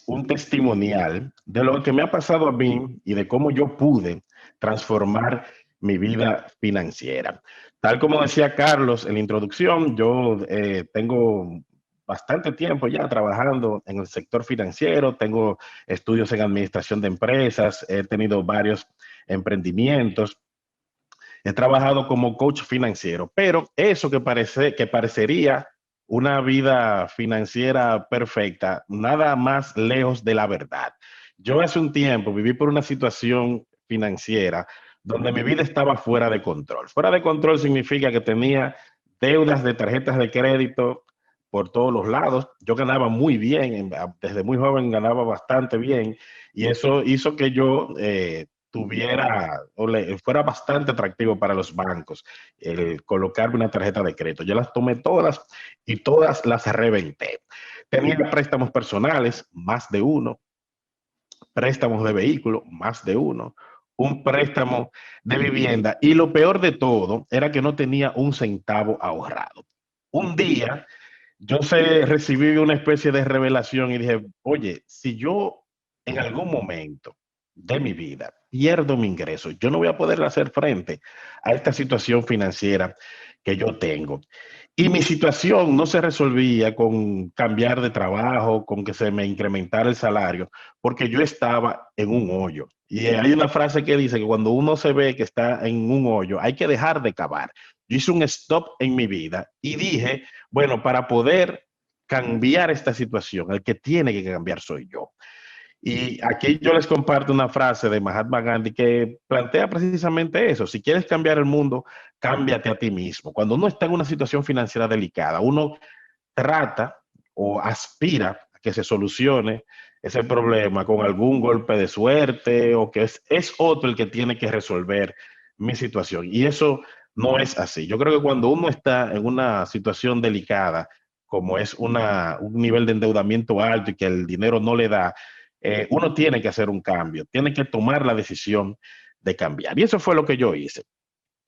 un testimonial de lo que me ha pasado a mí y de cómo yo pude transformar mi vida financiera. Tal como decía Carlos en la introducción, yo tengo bastante tiempo ya trabajando en el sector financiero, tengo estudios en administración de empresas, he tenido varios emprendimientos, he trabajado como coach financiero, pero eso que parecería una vida financiera perfecta, nada más lejos de la verdad. Yo hace un tiempo viví por una situación financiera donde mi vida estaba fuera de control. Fuera de control significa que tenía deudas de tarjetas de crédito por todos los lados. Yo ganaba muy bien, desde muy joven ganaba bastante bien, y eso hizo que yo fuera bastante atractivo para los bancos el colocarme una tarjeta de crédito. Yo las tomé todas y todas las reventé. Tenía préstamos personales, más de uno, préstamos de vehículo, más de uno, un préstamo de vivienda, y lo peor de todo era que no tenía un centavo ahorrado. Un día recibí una especie de revelación y dije, oye, si yo en algún momento de mi vida pierdo mi ingreso, yo no voy a poder hacer frente a esta situación financiera que yo tengo. Y mi situación no se resolvía con cambiar de trabajo, con que se me incrementara el salario, porque yo estaba en un hoyo. Y hay una frase que dice que cuando uno se ve que está en un hoyo, hay que dejar de cavar. Yo hice un stop en mi vida y dije, bueno, para poder cambiar esta situación, el que tiene que cambiar soy yo. Y aquí yo les comparto una frase de Mahatma Gandhi que plantea precisamente eso. Si quieres cambiar el mundo, cámbiate a ti mismo. Cuando uno está en una situación financiera delicada, uno trata o aspira a que se solucione ese problema con algún golpe de suerte, o que es otro el que tiene que resolver mi situación. Y eso no es así. Yo creo que cuando uno está en una situación delicada, como es un nivel de endeudamiento alto y que el dinero no le da, uno tiene que hacer un cambio, tiene que tomar la decisión de cambiar. Y eso fue lo que yo hice.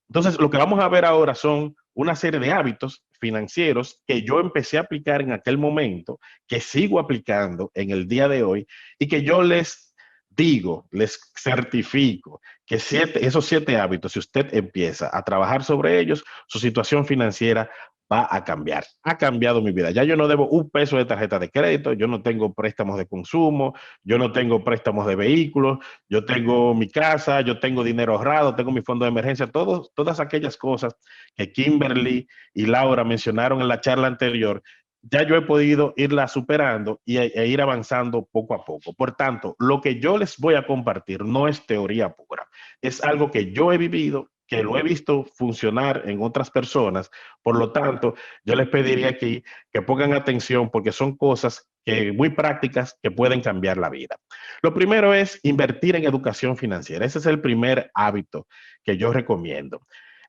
Entonces, lo que vamos a ver ahora son una serie de hábitos financieros que yo empecé a aplicar en aquel momento, que sigo aplicando en el día de hoy, y que yo les digo, les certifico que esos 7 hábitos, si usted empieza a trabajar sobre ellos, su situación financiera va a cambiar. Ha cambiado mi vida. Ya yo no debo un peso de tarjeta de crédito, yo no tengo préstamos de consumo, yo no tengo préstamos de vehículos, yo tengo mi casa, yo tengo dinero ahorrado, tengo mi fondo de emergencia, todas aquellas cosas que Kimberly y Laura mencionaron en la charla anterior, ya yo he podido irla superando e ir avanzando poco a poco. Por tanto, lo que yo les voy a compartir no es teoría pura, es algo que yo he vivido, que lo he visto funcionar en otras personas. Por lo tanto, yo les pediría aquí que pongan atención, porque son cosas muy prácticas que pueden cambiar la vida. Lo primero es invertir en educación financiera. Ese es el primer hábito que yo recomiendo.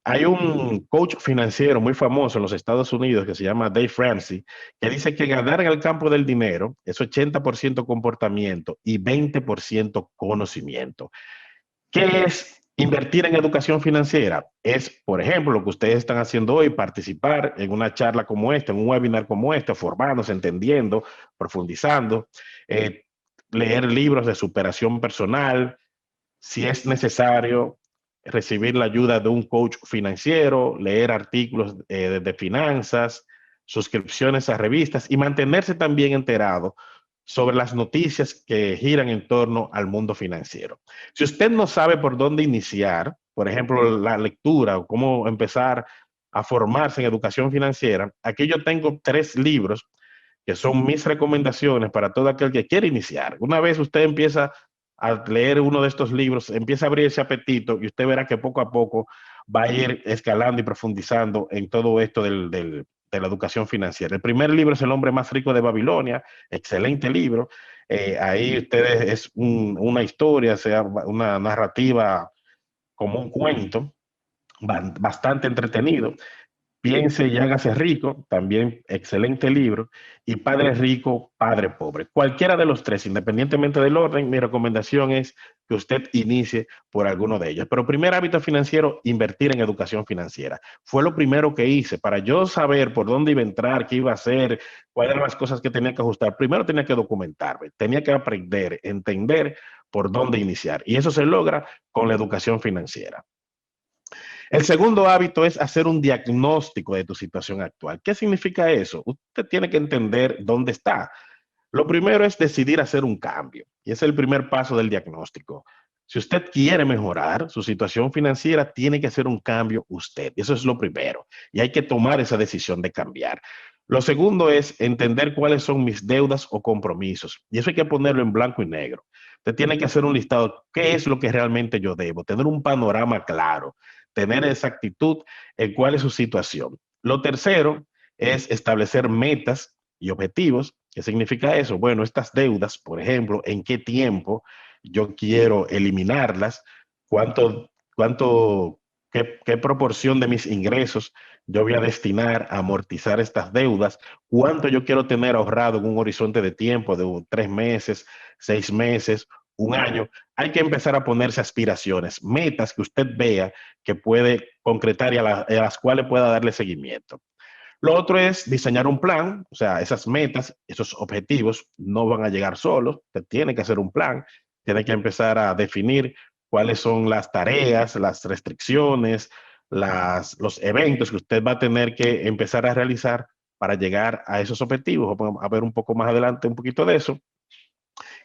Hay un coach financiero muy famoso en los Estados Unidos que se llama Dave Ramsey, que dice que ganar en el campo del dinero es 80% comportamiento y 20% conocimiento. ¿Qué es invertir en educación financiera? Es, por ejemplo, lo que ustedes están haciendo hoy, participar en una charla como esta, en un webinar como este, formándose, entendiendo, profundizando, leer libros de superación personal, si es necesario, recibir la ayuda de un coach financiero, leer artículos de finanzas, suscripciones a revistas y mantenerse también enterado sobre las noticias que giran en torno al mundo financiero. Si usted no sabe por dónde iniciar, por ejemplo, la lectura o cómo empezar a formarse en educación financiera, aquí yo tengo 3 libros que son mis recomendaciones para todo aquel que quiere iniciar. Una vez usted empieza a leer uno de estos libros, empieza a abrir ese apetito y usted verá que poco a poco va a ir escalando y profundizando en todo esto de la educación financiera. El primer libro es El hombre más rico de Babilonia, excelente libro. Ahí ustedes es una historia, sea una narrativa como un cuento, bastante entretenido. Piense y hágase rico, también excelente libro, y Padre Rico, Padre Pobre. Cualquiera de los 3, independientemente del orden, mi recomendación es que usted inicie por alguno de ellos. Pero primer hábito financiero, invertir en educación financiera. Fue lo primero que hice. Para yo saber por dónde iba a entrar, qué iba a hacer, cuáles eran las cosas que tenía que ajustar, primero tenía que documentarme, tenía que aprender, entender por dónde iniciar. Y eso se logra con la educación financiera. El segundo hábito es hacer un diagnóstico de tu situación actual. ¿Qué significa eso? Usted tiene que entender dónde está. Lo primero es decidir hacer un cambio, y ese es el primer paso del diagnóstico. Si usted quiere mejorar su situación financiera, tiene que hacer un cambio usted, y eso es lo primero, y hay que tomar esa decisión de cambiar. Lo segundo es entender cuáles son mis deudas o compromisos, y eso hay que ponerlo en blanco y negro. Usted tiene que hacer un listado, ¿qué es lo que realmente yo debo? Tener un panorama claro, tener exactitud en cuál es su situación. Lo tercero es establecer metas y objetivos. ¿Qué significa eso? Bueno, estas deudas, por ejemplo, ¿en qué tiempo yo quiero eliminarlas? ¿Cuánto, qué proporción de mis ingresos yo voy a destinar a amortizar estas deudas? ¿Cuánto yo quiero tener ahorrado en un horizonte de tiempo de 3 meses, 6 meses, un año? Hay que empezar a ponerse aspiraciones, metas que usted vea que puede concretar y a las cuales pueda darle seguimiento. Lo otro es diseñar un plan, o sea, esas metas, esos objetivos no van a llegar solos, usted tiene que hacer un plan, tiene que empezar a definir cuáles son las tareas, las restricciones, los eventos que usted va a tener que empezar a realizar para llegar a esos objetivos. Vamos a ver un poco más adelante un poquito de eso.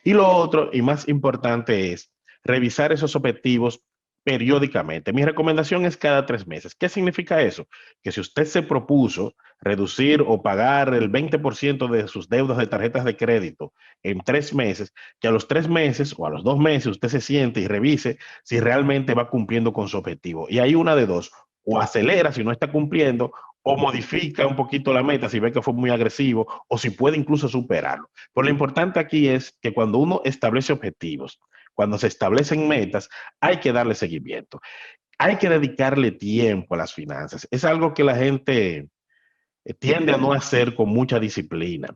Y lo otro y más importante es revisar esos objetivos periódicamente. Mi recomendación es cada 3 meses. ¿Qué significa eso? Que si usted se propuso reducir o pagar el 20% de sus deudas de tarjetas de crédito en 3 meses, que a los 3 meses o a los 2 meses usted se siente y revise si realmente va cumpliendo con su objetivo. Y hay una de dos: o acelera si no está cumpliendo, o modifica un poquito la meta si ve que fue muy agresivo, o si puede incluso superarlo. Pero lo importante aquí es que cuando uno establece objetivos, cuando se establecen metas, hay que darle seguimiento. Hay que dedicarle tiempo a las finanzas. Es algo que la gente tiende a no hacer con mucha disciplina.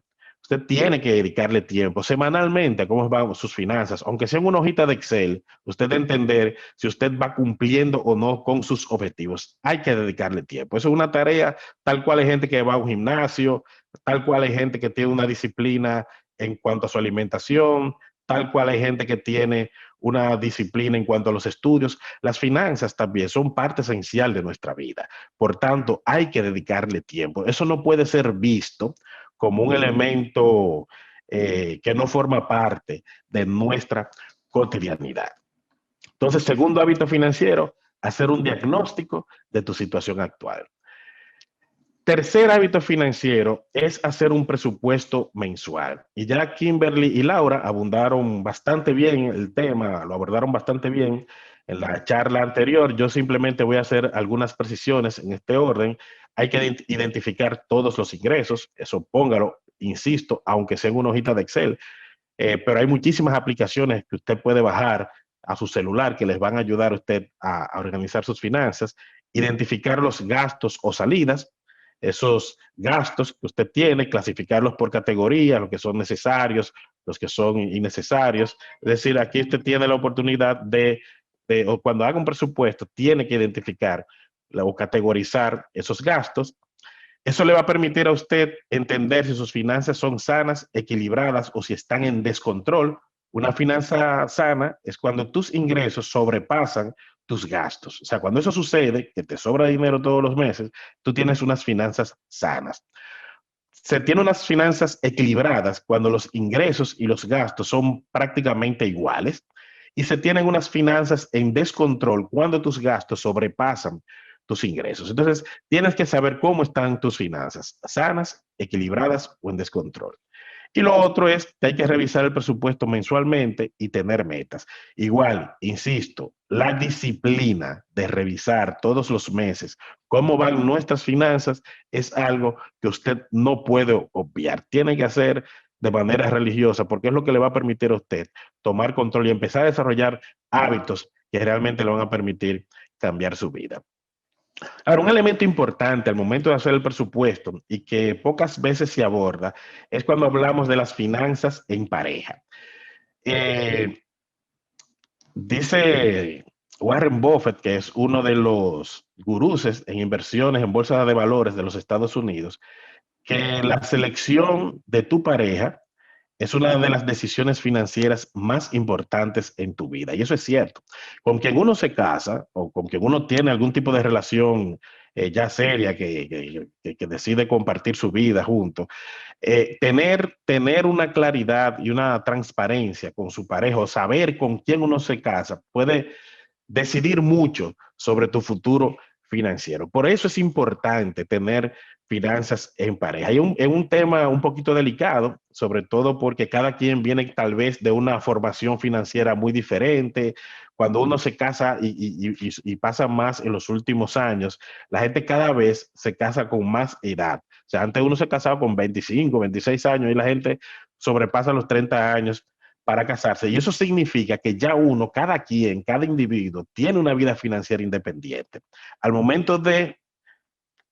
Usted tiene que dedicarle tiempo semanalmente a cómo van sus finanzas, aunque sea en una hojita de Excel, usted debe entender si usted va cumpliendo o no con sus objetivos. Hay que dedicarle tiempo. Eso es una tarea tal cual hay gente que va a un gimnasio, tal cual hay gente que tiene una disciplina en cuanto a su alimentación, tal cual hay gente que tiene una disciplina en cuanto a los estudios. Las finanzas también son parte esencial de nuestra vida. Por tanto, hay que dedicarle tiempo. Eso no puede ser visto como un elemento que no forma parte de nuestra cotidianidad. Entonces, segundo hábito financiero, hacer un diagnóstico de tu situación actual. Tercer hábito financiero es hacer un presupuesto mensual. Y ya Kimberly y Laura abundaron bastante bien el tema, lo abordaron bastante bien en la charla anterior. Yo simplemente voy a hacer algunas precisiones en este orden. Hay que identificar todos los ingresos, eso póngalo, insisto, aunque sea en una hojita de Excel, pero hay muchísimas aplicaciones que usted puede bajar a su celular que les van a ayudar a usted a organizar sus finanzas, identificar los gastos o salidas, esos gastos que usted tiene, clasificarlos por categoría, los que son necesarios, los que son innecesarios. Es decir, aquí usted tiene la oportunidad o cuando haga un presupuesto, tiene que identificar o categorizar esos gastos. Eso le va a permitir a usted entender si sus finanzas son sanas, equilibradas o si están en descontrol. Una finanza sana es cuando tus ingresos sobrepasan tus gastos. O sea, cuando eso sucede, que te sobra dinero todos los meses, tú tienes unas finanzas sanas. Se tiene unas finanzas equilibradas cuando los ingresos y los gastos son prácticamente iguales, y se tienen unas finanzas en descontrol cuando tus gastos sobrepasan tus ingresos. Entonces, tienes que saber cómo están tus finanzas, sanas, equilibradas o en descontrol. Y lo otro es que hay que revisar el presupuesto mensualmente y tener metas. Igual, insisto, la disciplina de revisar todos los meses cómo van nuestras finanzas es algo que usted no puede obviar. Tiene que hacer de manera religiosa, porque es lo que le va a permitir a usted tomar control y empezar a desarrollar hábitos que realmente le van a permitir cambiar su vida. Ahora, un elemento importante al momento de hacer el presupuesto y que pocas veces se aborda es cuando hablamos de las finanzas en pareja. Dice Warren Buffett, que es uno de los gurús en inversiones en bolsa de valores de los Estados Unidos, que la selección de tu pareja es una de las decisiones financieras más importantes en tu vida. Y eso es cierto. Con quien uno se casa o con quien uno tiene algún tipo de relación ya seria que decide compartir su vida juntos, tener una claridad y una transparencia con su pareja o saber con quién uno se casa puede decidir mucho sobre tu futuro financiero. Por eso es importante tener finanzas en pareja. Es un tema un poquito delicado, sobre todo porque cada quien viene tal vez de una formación financiera muy diferente. Cuando uno se casa y pasa más en los últimos años, la gente cada vez se casa con más edad. O sea, antes uno se casaba con 25, 26 años y la gente sobrepasa los 30 años para casarse. Y eso significa que ya uno, cada quien, cada individuo, tiene una vida financiera independiente. Al momento de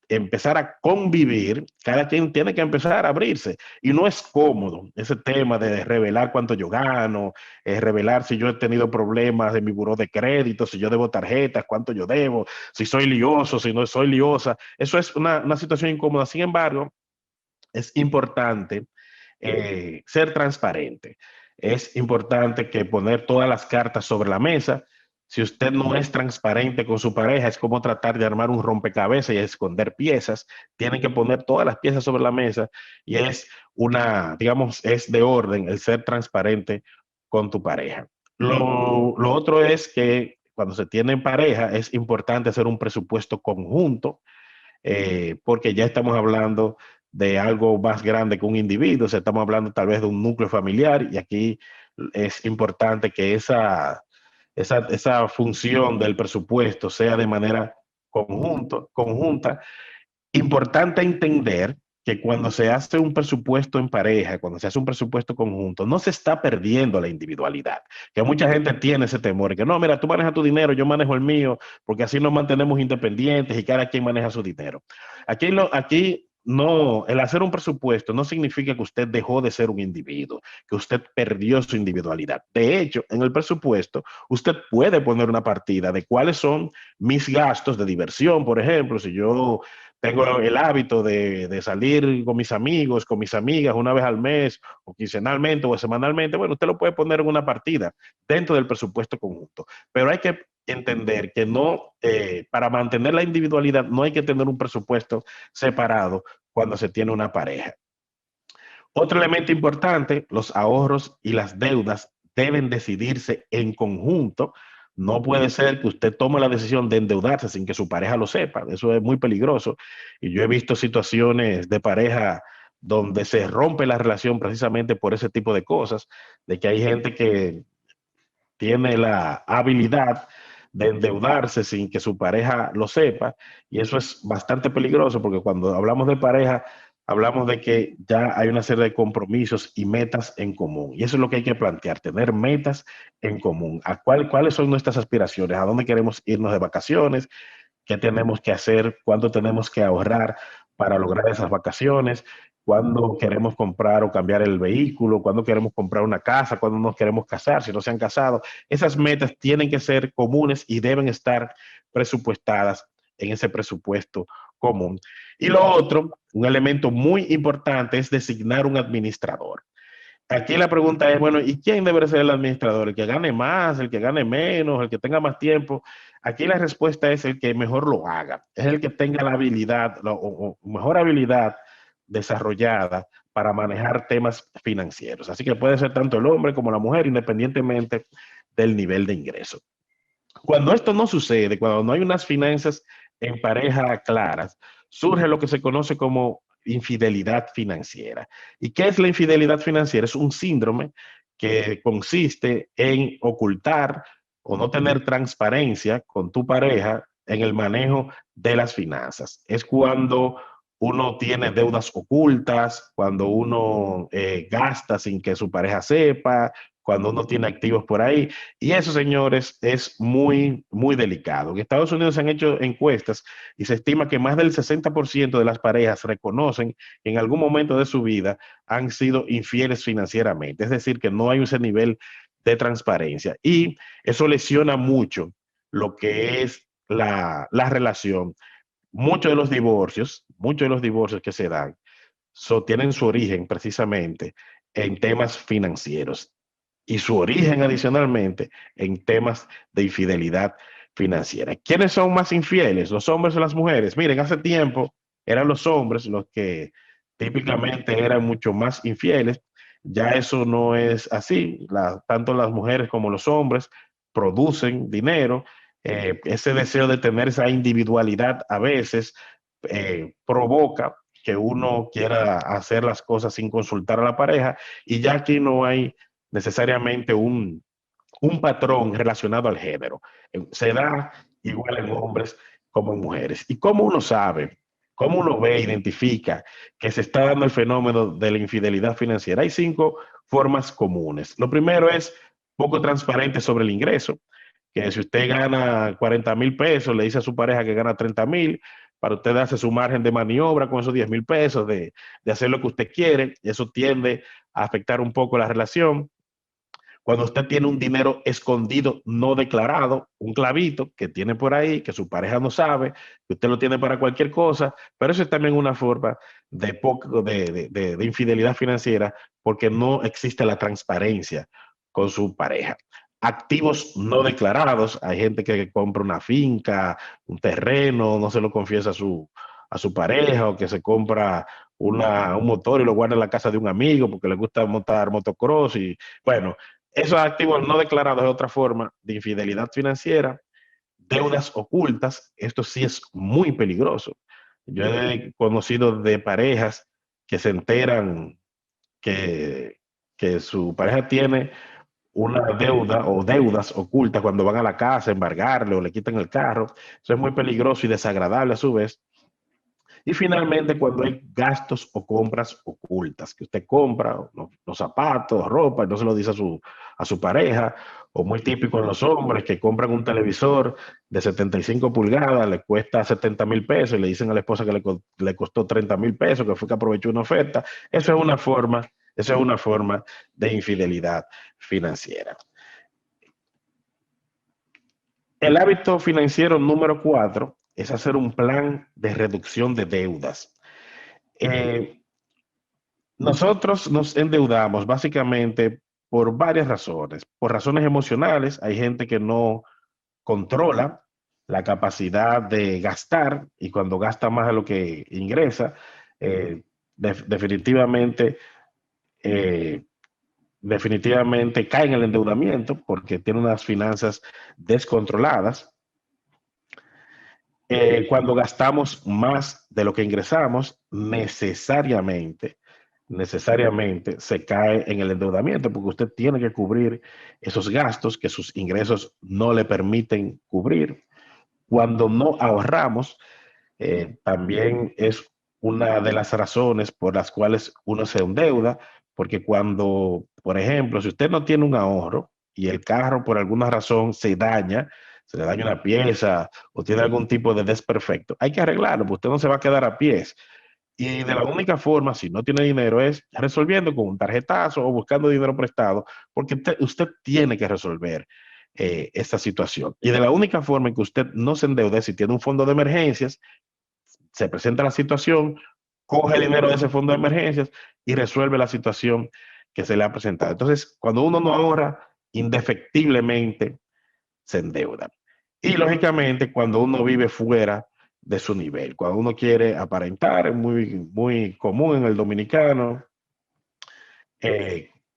empezar a convivir, cada quien tiene que empezar a abrirse. Y no es cómodo ese tema de revelar cuánto yo gano, revelar si yo he tenido problemas en mi buró de crédito, si yo debo tarjetas, cuánto yo debo, si soy lioso, si no soy liosa. Eso es una situación incómoda. Sin embargo, es importante ser transparente. Es importante que poner todas las cartas sobre la mesa. Si usted no es transparente con su pareja, es como tratar de armar un rompecabezas y esconder piezas. Tienen que poner todas las piezas sobre la mesa y es digamos, es de orden el ser transparente con tu pareja. Lo otro es que cuando se tiene en pareja es importante hacer un presupuesto conjunto, porque ya estamos hablando de algo más grande que un individuo, o sea, estamos hablando tal vez de un núcleo familiar y aquí es importante que esa función del presupuesto sea de manera conjunta. Importante entender que cuando se hace un presupuesto en pareja, cuando se hace un presupuesto conjunto, no se está perdiendo la individualidad. Que mucha gente tiene ese temor, que no, mira, tú manejas tu dinero, yo manejo el mío, porque así nos mantenemos independientes y cada quien maneja su dinero. Aquí no, el hacer un presupuesto no significa que usted dejó de ser un individuo, que usted perdió su individualidad. De hecho, en el presupuesto, usted puede poner una partida de cuáles son mis gastos de diversión, por ejemplo, si yo tengo el hábito de salir con mis amigos, con mis amigas una vez al mes, o quincenalmente o semanalmente, bueno, usted lo puede poner en una partida dentro del presupuesto conjunto. Pero hay que entender que no, para mantener la individualidad, no hay que tener un presupuesto separado cuando se tiene una pareja. Otro elemento importante, los ahorros y las deudas deben decidirse en conjunto. No puede ser que usted tome la decisión de endeudarse sin que su pareja lo sepa. Eso es muy peligroso. Y yo he visto situaciones de pareja donde se rompe la relación precisamente por ese tipo de cosas, de que hay gente que tiene la habilidad de endeudarse sin que su pareja lo sepa, y eso es bastante peligroso porque cuando hablamos de pareja, hablamos de que ya hay una serie de compromisos y metas en común, y eso es lo que hay que plantear, tener metas en común. ¿Cuáles son nuestras aspiraciones? ¿A dónde queremos irnos de vacaciones? ¿Qué tenemos que hacer? ¿Cuánto tenemos que ahorrar para lograr esas vacaciones? ¿Cuándo queremos comprar o cambiar el vehículo? ¿Cuándo queremos comprar una casa? ¿Cuándo nos queremos casar? Si no se han casado. Esas metas tienen que ser comunes y deben estar presupuestadas en ese presupuesto común. Y lo otro, un elemento muy importante es designar un administrador. Aquí la pregunta es, bueno, ¿y quién debe ser el administrador? ¿El que gane más, el que gane menos, el que tenga más tiempo? Aquí la respuesta es el que mejor lo haga, es el que tenga la habilidad o mejor habilidad desarrollada para manejar temas financieros. Así que puede ser tanto el hombre como la mujer, independientemente del nivel de ingreso. Cuando esto no sucede, cuando no hay unas finanzas en pareja claras, surge lo que se conoce como infidelidad financiera. ¿Y qué es la infidelidad financiera? Es un síndrome que consiste en ocultar o no tener transparencia con tu pareja en el manejo de las finanzas. Es cuando uno tiene deudas ocultas, cuando uno gasta sin que su pareja sepa, cuando uno tiene activos por ahí. Y eso, señores, es muy, muy delicado. En Estados Unidos se han hecho encuestas y se estima que más del 60% de las parejas reconocen que en algún momento de su vida han sido infieles financieramente. Es decir, que no hay ese nivel de transparencia. Y eso lesiona mucho lo que es la relación. Muchos de los divorcios que se dan, tienen su origen precisamente en temas financieros y su origen adicionalmente en temas de infidelidad financiera. ¿Quiénes son más infieles, los hombres o las mujeres? Miren, hace tiempo eran los hombres los que típicamente eran mucho más infieles. Ya eso no es así. Tanto las mujeres como los hombres producen dinero. Ese deseo de tener esa individualidad a veces provoca que uno quiera hacer las cosas sin consultar a la pareja, y ya aquí no hay necesariamente un patrón relacionado al género. Se da igual en hombres como en mujeres. ¿Y cómo uno sabe ¿Cómo uno ve, identifica que se está dando el fenómeno de la infidelidad financiera? Hay 5 formas comunes. Lo primero es poco transparente sobre el ingreso, que si usted gana 40,000 pesos, le dice a su pareja que gana 30,000, para usted darse su margen de maniobra con esos 10,000 pesos, de hacer lo que usted quiere, y eso tiende a afectar un poco la relación. Cuando usted tiene un dinero escondido, no declarado, un clavito que tiene por ahí, que su pareja no sabe, que usted lo tiene para cualquier cosa, pero eso es también una forma de infidelidad financiera porque no existe la transparencia con su pareja. Activos no declarados, hay gente que compra una finca, un terreno, no se lo confiesa a su pareja, o que se compra un motor y lo guarda en la casa de un amigo porque le gusta montar motocross y bueno, esos activos no declarados es otra forma de infidelidad financiera. Deudas ocultas, esto sí es muy peligroso. Yo he conocido de parejas que se enteran que, que su pareja tiene una deuda o deudas ocultas cuando van a la casa a embargarle o le quitan el carro. Eso es muy peligroso y desagradable a su vez. Y finalmente, cuando hay gastos o compras ocultas, que usted compra los zapatos, ropa, y no se lo dice a su pareja, o muy típico en los hombres que compran un televisor de 75 pulgadas, le cuesta 70,000 pesos y le dicen a la esposa que le costó 30,000 pesos, que fue que aprovechó una oferta. Eso es una forma de infidelidad financiera. El hábito financiero número 4 es hacer un plan de reducción de deudas. Nosotros nos endeudamos básicamente por varias razones. Por razones emocionales, hay gente que no controla la capacidad de gastar y cuando gasta más de lo que ingresa, definitivamente, eh, definitivamente cae en el endeudamiento porque tiene unas finanzas descontroladas. Cuando gastamos más de lo que ingresamos, necesariamente se cae en el endeudamiento porque usted tiene que cubrir esos gastos que sus ingresos no le permiten cubrir. Cuando no ahorramos, también es una de las razones por las cuales uno se endeuda, porque cuando, por ejemplo, si usted no tiene un ahorro y el carro por alguna razón se daña, se le daña una pieza o tiene algún tipo de desperfecto, hay que arreglarlo, porque usted no se va a quedar a pies. Y de la única forma, si no tiene dinero, es resolviendo con un tarjetazo o buscando dinero prestado, porque usted tiene que resolver esta situación. Y de la única forma en que usted no se endeude, si tiene un fondo de emergencias, se presenta la situación, coge el dinero de ese fondo de emergencias y resuelve la situación que se le ha presentado. Entonces, cuando uno no ahorra, indefectiblemente se endeuda. Y lógicamente, cuando uno vive fuera de su nivel, cuando uno quiere aparentar, es muy común en el dominicano,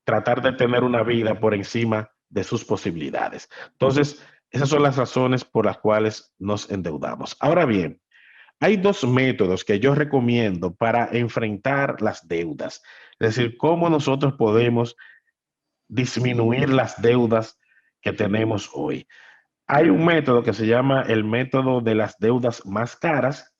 tratar de tener una vida por encima de sus posibilidades. Entonces, esas son las razones por las cuales nos endeudamos. Ahora bien, hay 2 métodos que yo recomiendo para enfrentar las deudas. Es decir, cómo nosotros podemos disminuir las deudas que tenemos hoy. Hay un método que se llama el método de las deudas más caras,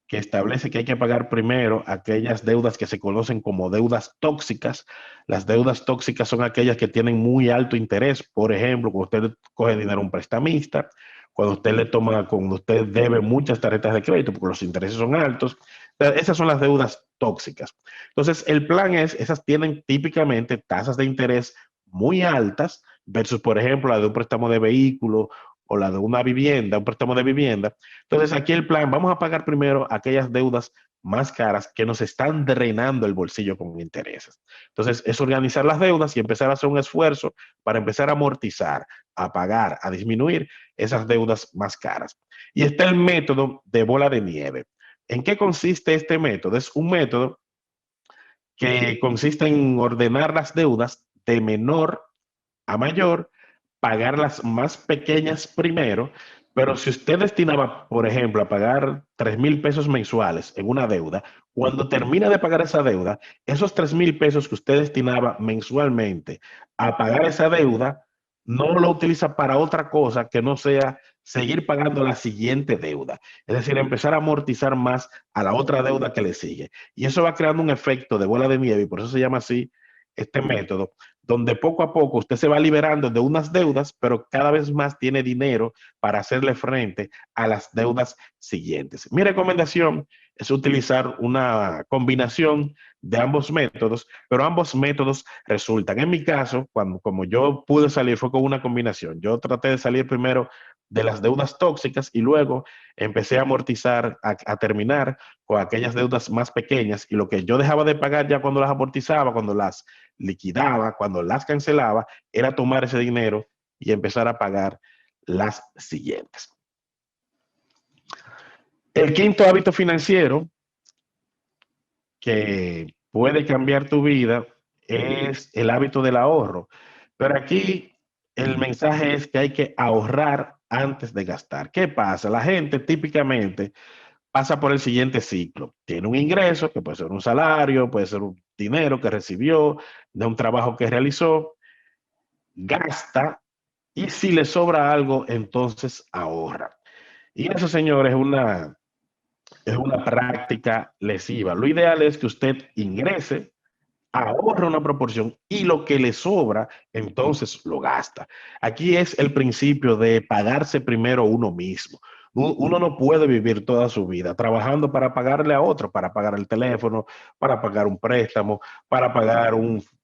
que establece que hay que pagar primero aquellas deudas que se conocen como deudas tóxicas. Las deudas tóxicas son aquellas que tienen muy alto interés. Por ejemplo, cuando usted coge dinero a un prestamista, cuando usted debe muchas tarjetas de crédito porque los intereses son altos. Esas son las deudas tóxicas. Entonces, el plan es, esas tienen típicamente tasas de interés muy altas versus, por ejemplo, la de un préstamo de vehículo o la de una vivienda, un préstamo de vivienda. Entonces, aquí el plan, vamos a pagar primero aquellas deudas más caras que nos están drenando el bolsillo con intereses. Entonces, es organizar las deudas y empezar a hacer un esfuerzo para empezar a amortizar, a pagar, a disminuir esas deudas más caras. Y está el método de bola de nieve. ¿En qué consiste este método? Es un método que consiste en ordenar las deudas de menor a mayor, pagar las más pequeñas primero, pero si usted destinaba, por ejemplo, a pagar 3,000 pesos mensuales en una deuda, cuando termina de pagar esa deuda, esos 3,000 pesos que usted destinaba mensualmente a pagar esa deuda, no lo utiliza para otra cosa que no sea seguir pagando la siguiente deuda. Es decir, empezar a amortizar más a la otra deuda que le sigue. Y eso va creando un efecto de bola de nieve, y por eso se llama así este método, donde poco a poco usted se va liberando de unas deudas, pero cada vez más tiene dinero para hacerle frente a las deudas siguientes. Mi recomendación es utilizar una combinación de ambos métodos, pero ambos métodos resultan. En mi caso, como yo pude salir, fue con una combinación. Yo traté de salir primero de las deudas tóxicas y luego empecé a amortizar, a terminar con aquellas deudas más pequeñas, y lo que yo dejaba de pagar ya cuando las amortizaba, cuando las liquidaba, cuando las cancelaba, era tomar ese dinero y empezar a pagar las siguientes. El quinto hábito financiero que puede cambiar tu vida es el hábito del ahorro. Pero aquí el mensaje es que hay que ahorrar antes de gastar. ¿Qué pasa? La gente típicamente pasa por el siguiente ciclo. Tiene un ingreso, que puede ser un salario, puede ser un dinero que recibió de un trabajo que realizó, gasta, y si le sobra algo, entonces ahorra. Y eso, señores, es una práctica lesiva. Lo ideal es que usted ingrese, ahorra una proporción, y lo que le sobra, entonces lo gasta. Aquí es el principio de pagarse primero uno mismo. Uno no puede vivir toda su vida trabajando para pagarle a otro, para pagar el teléfono, para pagar un préstamo, para pagar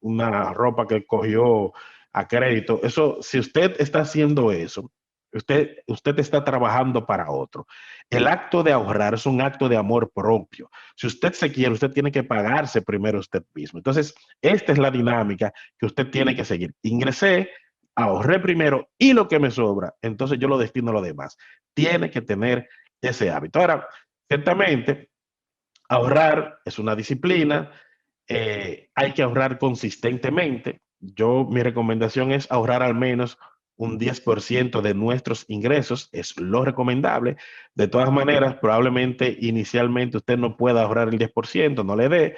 una ropa que cogió a crédito. Eso, si usted está haciendo eso, usted está trabajando para otro. El acto de ahorrar es un acto de amor propio. Si usted se quiere, usted tiene que pagarse primero usted mismo. Entonces, esta es la dinámica que usted tiene que seguir. Ingresé, ahorré primero, y lo que me sobra, entonces yo lo destino a lo demás. Tiene que tener ese hábito. Ahora, ciertamente, ahorrar es una disciplina. Hay que ahorrar consistentemente. Mi recomendación es ahorrar al menos un 10% de nuestros ingresos, es lo recomendable. De todas maneras, probablemente inicialmente usted no pueda ahorrar el 10%, no le dé.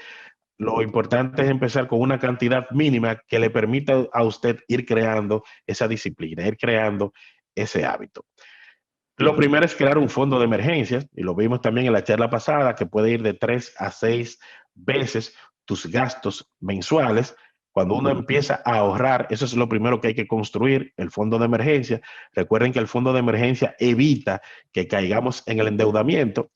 Lo importante es empezar con una cantidad mínima que le permita a usted ir creando esa disciplina, ir creando ese hábito. Lo primero es crear un fondo de emergencias, y lo vimos también en la charla pasada, que puede ir de 3 a 6 veces tus gastos mensuales. Cuando uno empieza a ahorrar, eso es lo primero que hay que construir, el fondo de emergencia. Recuerden que el fondo de emergencia evita que caigamos en el endeudamiento.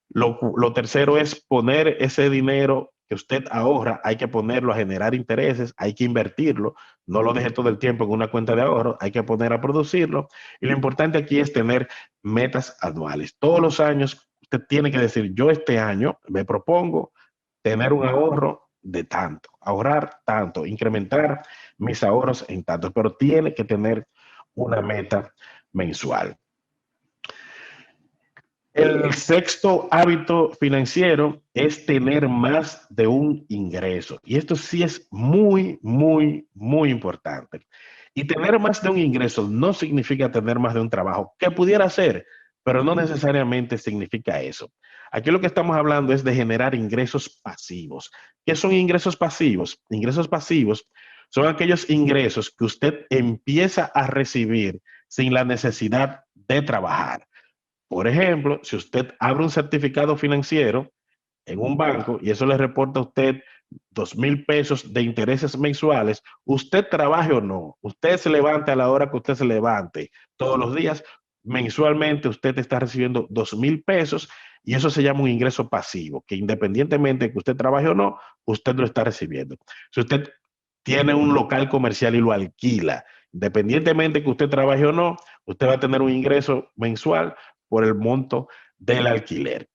Lo tercero es poner ese dinero que usted ahorra, hay que ponerlo a generar intereses, hay que invertirlo, no lo deje todo el tiempo en una cuenta de ahorro, hay que poner a producirlo. Y lo importante aquí es tener metas anuales. Todos los años usted tiene que decir, yo este año me propongo tener un ahorro de tanto, ahorrar tanto, incrementar mis ahorros en tanto, pero tiene que tener una meta mensual. El sexto hábito financiero es tener más de un ingreso. Y esto sí es muy, muy, muy importante. Y tener más de un ingreso no significa tener más de un trabajo, que pudiera ser, pero no necesariamente significa eso. Aquí lo que estamos hablando es de generar ingresos pasivos. ¿Qué son ingresos pasivos? Ingresos pasivos son aquellos ingresos que usted empieza a recibir sin la necesidad de trabajar. Por ejemplo, si usted abre un certificado financiero en un banco y eso le reporta a usted 2,000 pesos de intereses mensuales, usted trabaje o no, usted se levante a la hora que usted se levante todos los días, mensualmente usted está recibiendo 2,000 pesos, y eso se llama un ingreso pasivo, que independientemente de que usted trabaje o no, usted lo está recibiendo. Si usted tiene un local comercial y lo alquila, independientemente de que usted trabaje o no, usted va a tener un ingreso mensual por el monto del alquiler.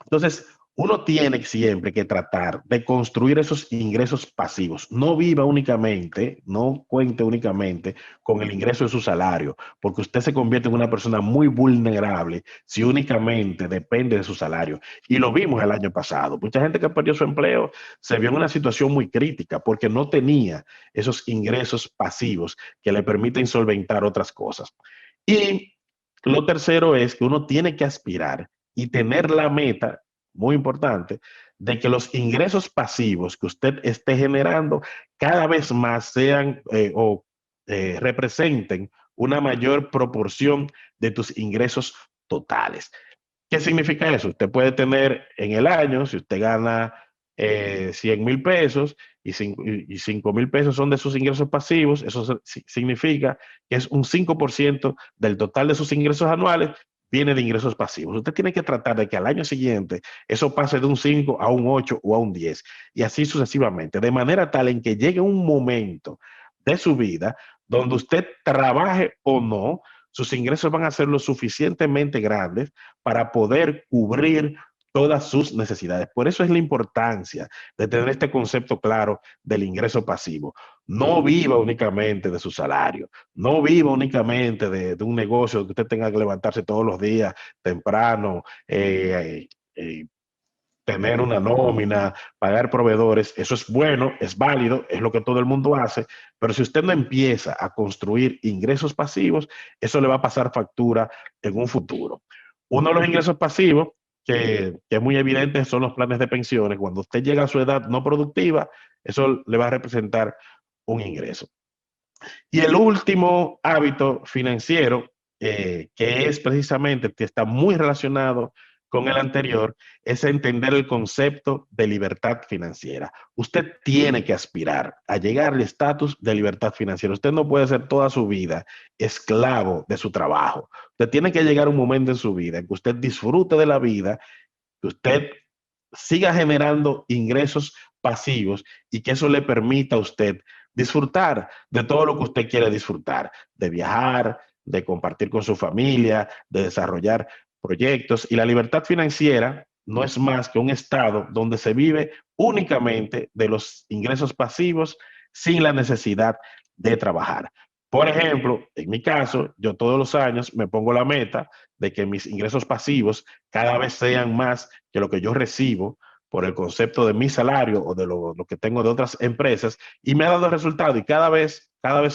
Entonces, uno tiene siempre que tratar de construir esos ingresos pasivos. No viva únicamente, no cuente únicamente con el ingreso de su salario, porque usted se convierte en una persona muy vulnerable si únicamente depende de su salario. Y lo vimos el año pasado. Mucha gente que perdió su empleo se vio en una situación muy crítica porque no tenía esos ingresos pasivos que le permiten solventar otras cosas. Y lo tercero es que uno tiene que aspirar y tener la meta, muy importante, de que los ingresos pasivos que usted esté generando cada vez más sean representen una mayor proporción de tus ingresos totales. ¿Qué significa eso? Usted puede tener en el año, si usted gana 100,000 pesos y 5,000 pesos son de sus ingresos pasivos, eso significa que es un 5% del total de sus ingresos anuales viene de ingresos pasivos. Usted tiene que tratar de que al año siguiente eso pase de un 5 a un 8 o a un 10 y así sucesivamente, de manera tal en que llegue un momento de su vida donde usted trabaje o no, sus ingresos van a ser lo suficientemente grandes para poder cubrir todas sus necesidades. Por eso es la importancia de tener este concepto claro del ingreso pasivo. No viva únicamente de su salario, no viva únicamente de un negocio que usted tenga que levantarse todos los días temprano, tener una nómina, pagar proveedores. Eso es bueno, es válido, es lo que todo el mundo hace, pero si usted no empieza a construir ingresos pasivos, eso le va a pasar factura en un futuro. Uno de los ingresos pasivos que es muy evidente son los planes de pensiones. Cuando usted llega a su edad no productiva, eso le va a representar un ingreso. Y el último hábito financiero, que es precisamente, que está muy relacionado con el anterior, es entender el concepto de libertad financiera. Usted tiene que aspirar a llegar al estatus de libertad financiera. Usted no puede ser toda su vida esclavo de su trabajo. Usted tiene que llegar a un momento en su vida en que usted disfrute de la vida, que usted siga generando ingresos pasivos y que eso le permita a usted disfrutar de todo lo que usted quiere disfrutar, de viajar, de compartir con su familia, de desarrollar proyectos. Y la libertad financiera no es más que un estado donde se vive únicamente de los ingresos pasivos sin la necesidad de trabajar. Por ejemplo, en mi caso, yo todos los años me pongo la meta de que mis ingresos pasivos cada vez sean más que lo que yo recibo por el concepto de mi salario o de lo que tengo de otras empresas, y me ha dado resultado, y cada vez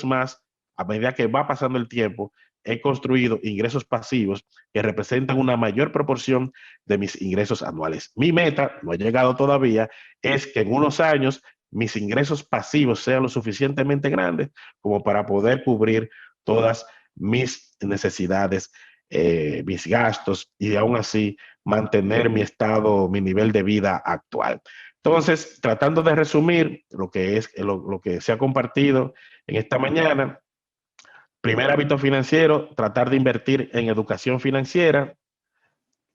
más, a medida que va pasando el tiempo, he construido ingresos pasivos que representan una mayor proporción de mis ingresos anuales. Mi meta, no he llegado todavía, es que en unos años mis ingresos pasivos sean lo suficientemente grandes como para poder cubrir todas mis necesidades, mis gastos, y aún así mantener mi estado, mi nivel de vida actual. Entonces, tratando de resumir lo que es lo que se ha compartido en esta mañana: primer hábito financiero, tratar de invertir en educación financiera.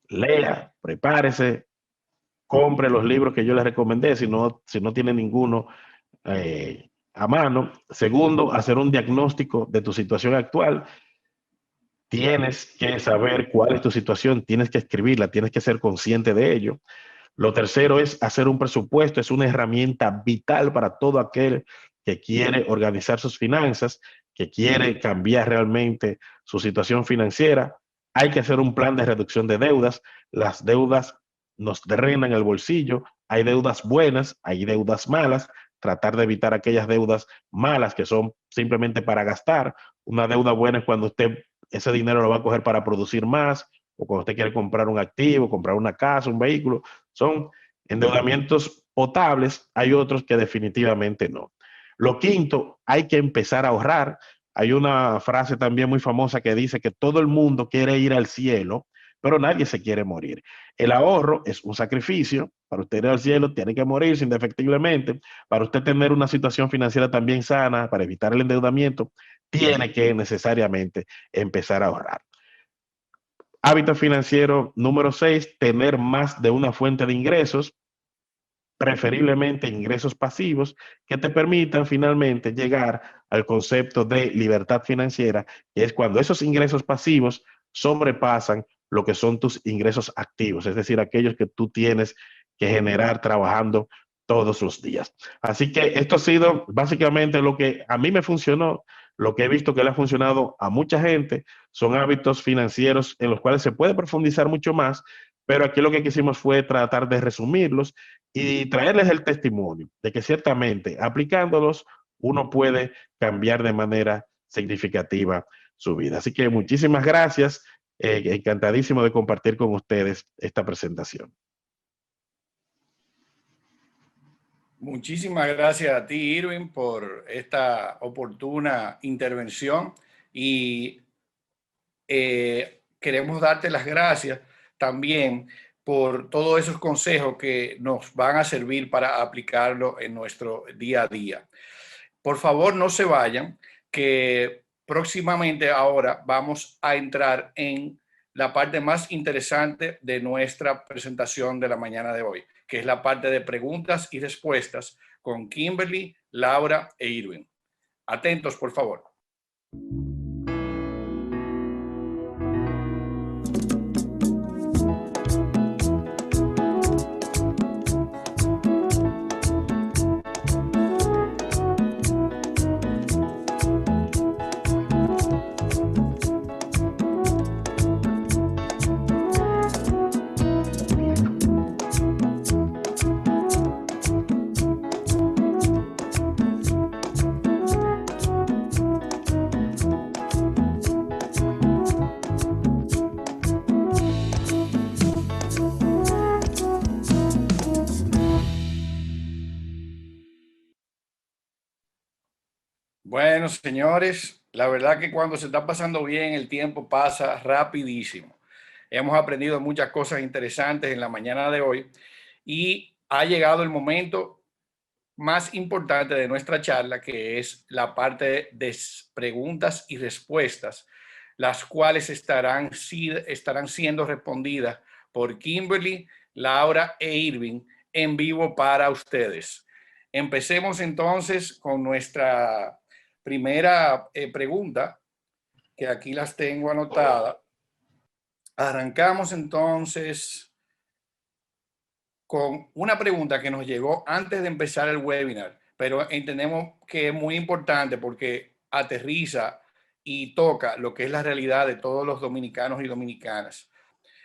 Lea, prepárese, compre los libros que yo les recomendé, si no tiene ninguno a mano. Segundo, hacer un diagnóstico de tu situación actual. Tienes que saber cuál es tu situación, tienes que escribirla, tienes que ser consciente de ello. Lo tercero es hacer un presupuesto, es una herramienta vital para todo aquel que quiere organizar sus finanzas, que quiere cambiar realmente su situación financiera. Hay que hacer un plan de reducción de deudas. Las deudas nos drenan el bolsillo. Hay deudas buenas, hay deudas malas. Tratar de evitar aquellas deudas malas que son simplemente para gastar. Una deuda buena es cuando usted ese dinero lo va a coger para producir más, o cuando usted quiere comprar un activo, comprar una casa, un vehículo. Son endeudamientos potables, hay otros que definitivamente no. Lo quinto, hay que empezar a ahorrar. Hay una frase también muy famosa que dice que todo el mundo quiere ir al cielo, pero nadie se quiere morir. El ahorro es un sacrificio. Para usted ir al cielo tiene que morirse indefectiblemente. Para usted tener una situación financiera también sana, para evitar el endeudamiento, tiene que necesariamente empezar a ahorrar. Hábito financiero número 6, tener más de una fuente de ingresos, preferiblemente ingresos pasivos, que te permitan finalmente llegar al concepto de libertad financiera, que es cuando esos ingresos pasivos sobrepasan lo que son tus ingresos activos, es decir, aquellos que tú tienes que generar trabajando todos los días. Así que esto ha sido básicamente lo que a mí me funcionó, lo que he visto que le ha funcionado a mucha gente. Son hábitos financieros en los cuales se puede profundizar mucho más, pero aquí lo que quisimos fue tratar de resumirlos y traerles el testimonio de que ciertamente aplicándolos uno puede cambiar de manera significativa su vida. Así que muchísimas gracias, encantadísimo de compartir con ustedes esta presentación. Muchísimas gracias a ti, Irving, por esta oportuna intervención. y queremos darte las gracias también por todos esos consejos que nos van a servir para aplicarlo en nuestro día a día. Por favor, no se vayan, que próximamente ahora vamos a entrar en la parte más interesante de nuestra presentación de la mañana de hoy, que es la parte de preguntas y respuestas con Kimberly, Laura e Irwin. Atentos, por favor. Bueno, señores, la verdad que cuando se está pasando bien, el tiempo pasa rapidísimo. Hemos aprendido muchas cosas interesantes en la mañana de hoy y ha llegado el momento más importante de nuestra charla, que es la parte de preguntas y respuestas, las cuales estarán siendo respondidas por Kimberly, Laura e Irving en vivo para ustedes. Empecemos entonces con nuestra primera pregunta, que aquí las tengo anotadas. Arrancamos entonces con una pregunta que nos llegó antes de empezar el webinar, pero entendemos que es muy importante porque aterriza y toca lo que es la realidad de todos los dominicanos y dominicanas.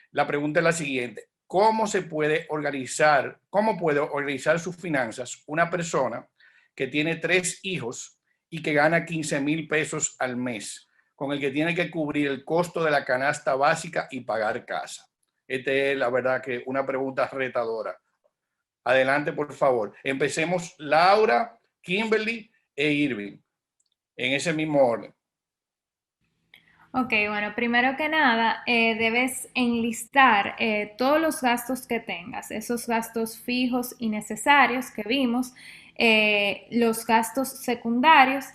La pregunta es la siguiente: ¿cómo puede organizar sus finanzas una persona que tiene 3 hijos y que gana 15,000 pesos al mes, con el que tiene que cubrir el costo de la canasta básica y pagar casa? Esta es la verdad que una pregunta retadora. Adelante, por favor. Empecemos Laura, Kimberly e Irving, en ese mismo orden. Ok, bueno, primero que nada, debes enlistar todos los gastos que tengas, esos gastos fijos y necesarios que vimos, los gastos secundarios,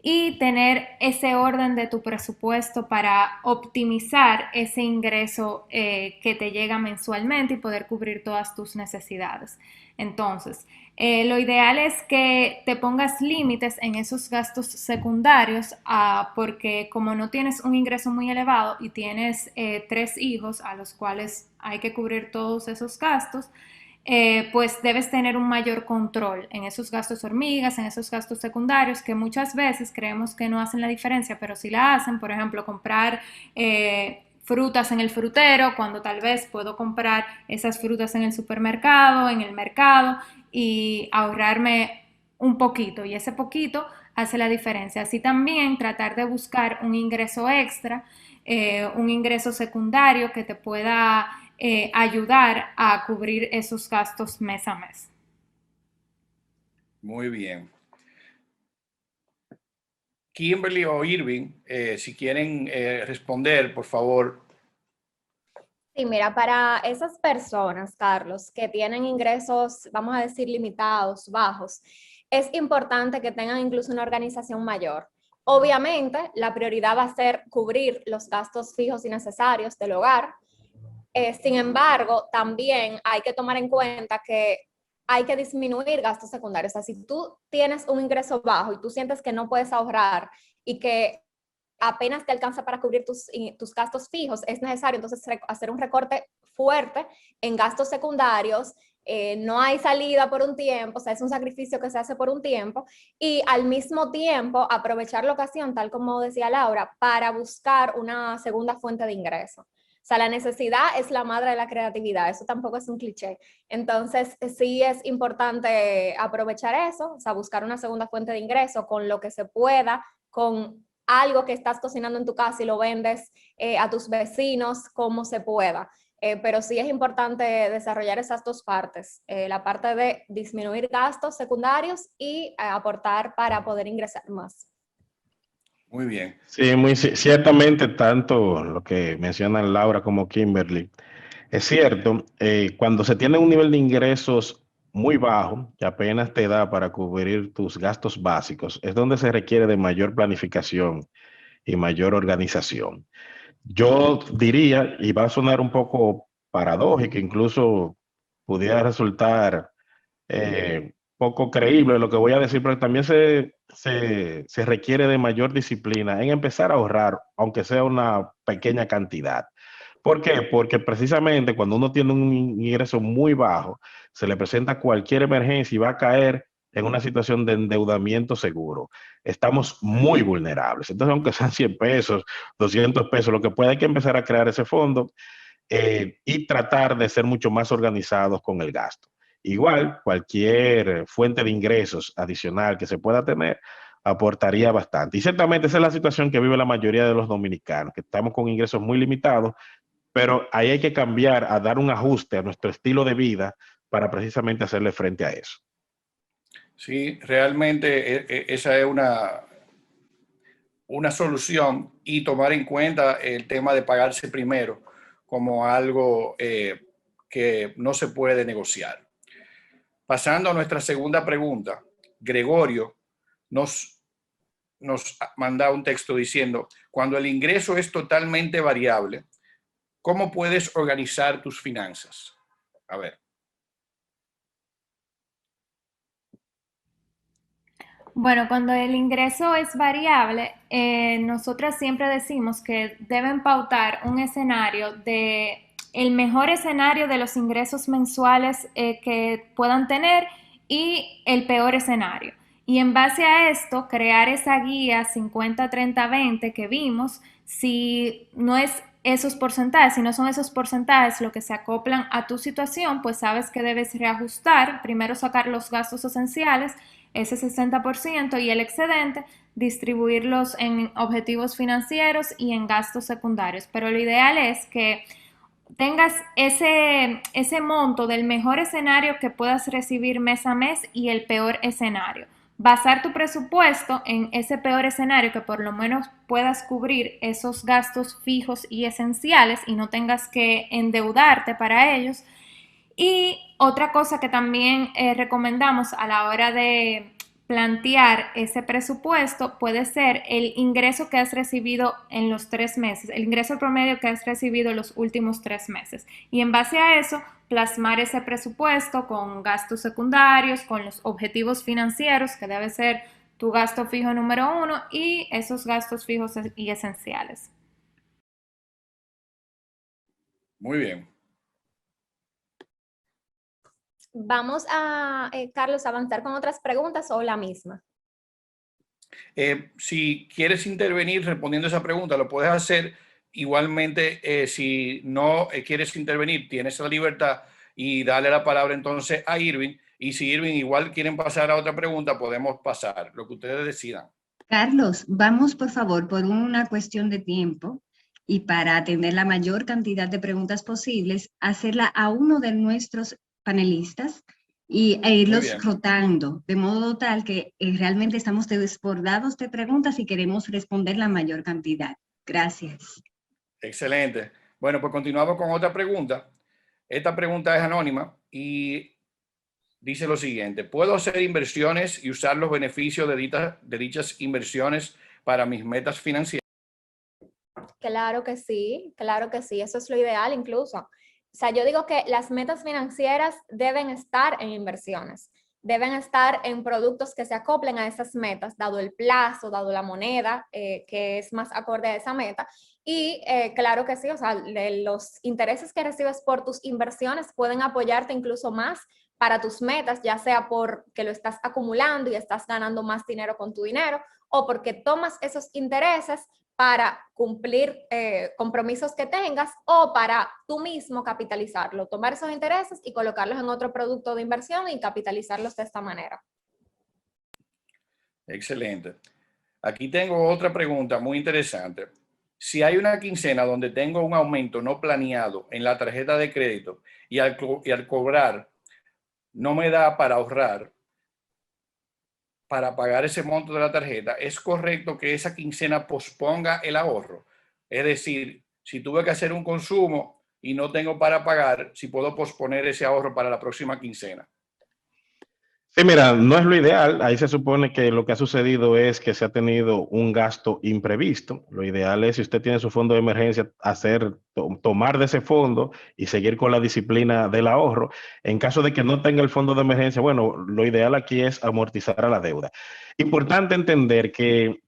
y tener ese orden de tu presupuesto para optimizar ese ingreso que te llega mensualmente y poder cubrir todas tus necesidades. Entonces, lo ideal es que te pongas límites en esos gastos secundarios, porque como no tienes un ingreso muy elevado y tienes 3 hijos a los cuales hay que cubrir todos esos gastos, pues debes tener un mayor control en esos gastos hormigas, en esos gastos secundarios que muchas veces creemos que no hacen la diferencia, pero sí la hacen. Por ejemplo, comprar frutas en el frutero, cuando tal vez puedo comprar esas frutas en el supermercado, en el mercado, y ahorrarme un poquito, y ese poquito hace la diferencia. Así también tratar de buscar un ingreso extra, un ingreso secundario que te pueda ayudar a cubrir esos gastos mes a mes. Muy bien. Kimberly o Irving, si quieren responder, por favor. Sí, mira, para esas personas, Carlos, que tienen ingresos, vamos a decir, limitados, bajos, es importante que tengan incluso una organización mayor. Obviamente, la prioridad va a ser cubrir los gastos fijos y necesarios del hogar. Sin embargo, también hay que tomar en cuenta que hay que disminuir gastos secundarios. O sea, si tú tienes un ingreso bajo y tú sientes que no puedes ahorrar y que apenas te alcanza para cubrir tus gastos fijos, es necesario entonces hacer un recorte fuerte en gastos secundarios. No hay salida por un tiempo, o sea, es un sacrificio que se hace por un tiempo, y al mismo tiempo aprovechar la ocasión, tal como decía Laura, para buscar una segunda fuente de ingreso. O sea, la necesidad es la madre de la creatividad, eso tampoco es un cliché. Entonces, sí es importante aprovechar eso, o sea, buscar una segunda fuente de ingreso con lo que se pueda, con algo que estás cocinando en tu casa y lo vendes a tus vecinos, como se pueda. Pero sí es importante desarrollar esas dos partes, la parte de disminuir gastos secundarios y aportar para poder ingresar más. Muy bien. Sí, ciertamente tanto lo que mencionan Laura como Kimberly. Es cierto, cuando se tiene un nivel de ingresos muy bajo, que apenas te da para cubrir tus gastos básicos, es donde se requiere de mayor planificación y mayor organización. Yo diría, y va a sonar un poco paradójico, incluso pudiera resultar poco creíble lo que voy a decir, pero también se requiere de mayor disciplina en empezar a ahorrar, aunque sea una pequeña cantidad. ¿Por qué? Porque precisamente cuando uno tiene un ingreso muy bajo, se le presenta cualquier emergencia y va a caer en una situación de endeudamiento seguro. Estamos muy vulnerables. Entonces, aunque sean 100 pesos, 200 pesos, lo que puede hay que empezar a crear ese fondo y tratar de ser mucho más organizados con el gasto. Igual, cualquier fuente de ingresos adicional que se pueda tener aportaría bastante. Y ciertamente esa es la situación que vive la mayoría de los dominicanos, que estamos con ingresos muy limitados, pero ahí hay que cambiar, a dar un ajuste a nuestro estilo de vida para precisamente hacerle frente a eso. Sí, realmente esa es una solución, y tomar en cuenta el tema de pagarse primero como algo que no se puede negociar. Pasando a nuestra segunda pregunta, Gregorio nos manda un texto diciendo: cuando el ingreso es totalmente variable, ¿cómo puedes organizar tus finanzas? A ver. Bueno, cuando el ingreso es variable, nosotras siempre decimos que deben pautar un escenario de el mejor escenario de los ingresos mensuales que puedan tener y el peor escenario. Y en base a esto, crear esa guía 50-30-20 que vimos, si no es esos porcentajes, si no son esos porcentajes lo que se acoplan a tu situación, pues sabes que debes reajustar, primero sacar los gastos esenciales, ese 60% y el excedente, distribuirlos en objetivos financieros y en gastos secundarios. Pero lo ideal es que tengas ese monto del mejor escenario que puedas recibir mes a mes y el peor escenario. Basar tu presupuesto en ese peor escenario, que por lo menos puedas cubrir esos gastos fijos y esenciales y no tengas que endeudarte para ellos. Y otra cosa que también recomendamos a la hora de plantear ese presupuesto puede ser el ingreso que has recibido en los 3 meses, el ingreso promedio que has recibido en los últimos 3 meses. Y en base a eso, plasmar ese presupuesto con gastos secundarios, con los objetivos financieros, que debe ser tu gasto fijo número 1 y esos gastos fijos y esenciales. Muy bien. Vamos a, Carlos, avanzar con otras preguntas o la misma. Si quieres intervenir respondiendo a esa pregunta, lo puedes hacer. Igualmente, si no quieres intervenir, tienes la libertad y darle la palabra entonces a Irving. Y si Irving igual quieren pasar a otra pregunta, podemos pasar, lo que ustedes decidan. Carlos, vamos por favor por una cuestión de tiempo y para atender la mayor cantidad de preguntas posibles, hacerla a uno de nuestros panelistas e irlos rotando, de modo tal que realmente estamos desbordados de preguntas y queremos responder la mayor cantidad. Gracias. Excelente. Bueno, pues continuamos con otra pregunta. Esta pregunta es anónima y dice lo siguiente: ¿puedo hacer inversiones y usar los beneficios de dichas inversiones para mis metas financieras? Claro que sí, eso es lo ideal incluso. O sea, yo digo que las metas financieras deben estar en inversiones, deben estar en productos que se acoplen a esas metas, dado el plazo, dado la moneda, que es más acorde a esa meta. Y claro que sí, o sea, los intereses que recibes por tus inversiones pueden apoyarte incluso más para tus metas, ya sea porque lo estás acumulando y estás ganando más dinero con tu dinero, o porque tomas esos intereses para cumplir compromisos que tengas o para tú mismo capitalizarlo, tomar esos intereses y colocarlos en otro producto de inversión y capitalizarlos de esta manera. Excelente. Aquí tengo otra pregunta muy interesante. Si hay una quincena donde tengo un aumento no planeado en la tarjeta de crédito y al cobrar no me da para ahorrar, para pagar ese monto de la tarjeta, ¿es correcto que esa quincena posponga el ahorro? Es decir, si tuve que hacer un consumo y no tengo para pagar, si puedo posponer ese ahorro para la próxima quincena. Sí, mira, no es lo ideal. Ahí se supone que lo que ha sucedido es que se ha tenido un gasto imprevisto. Lo ideal es, si usted tiene su fondo de emergencia, tomar de ese fondo y seguir con la disciplina del ahorro. En caso de que no tenga el fondo de emergencia, bueno, lo ideal aquí es amortizar a la deuda. Importante entender que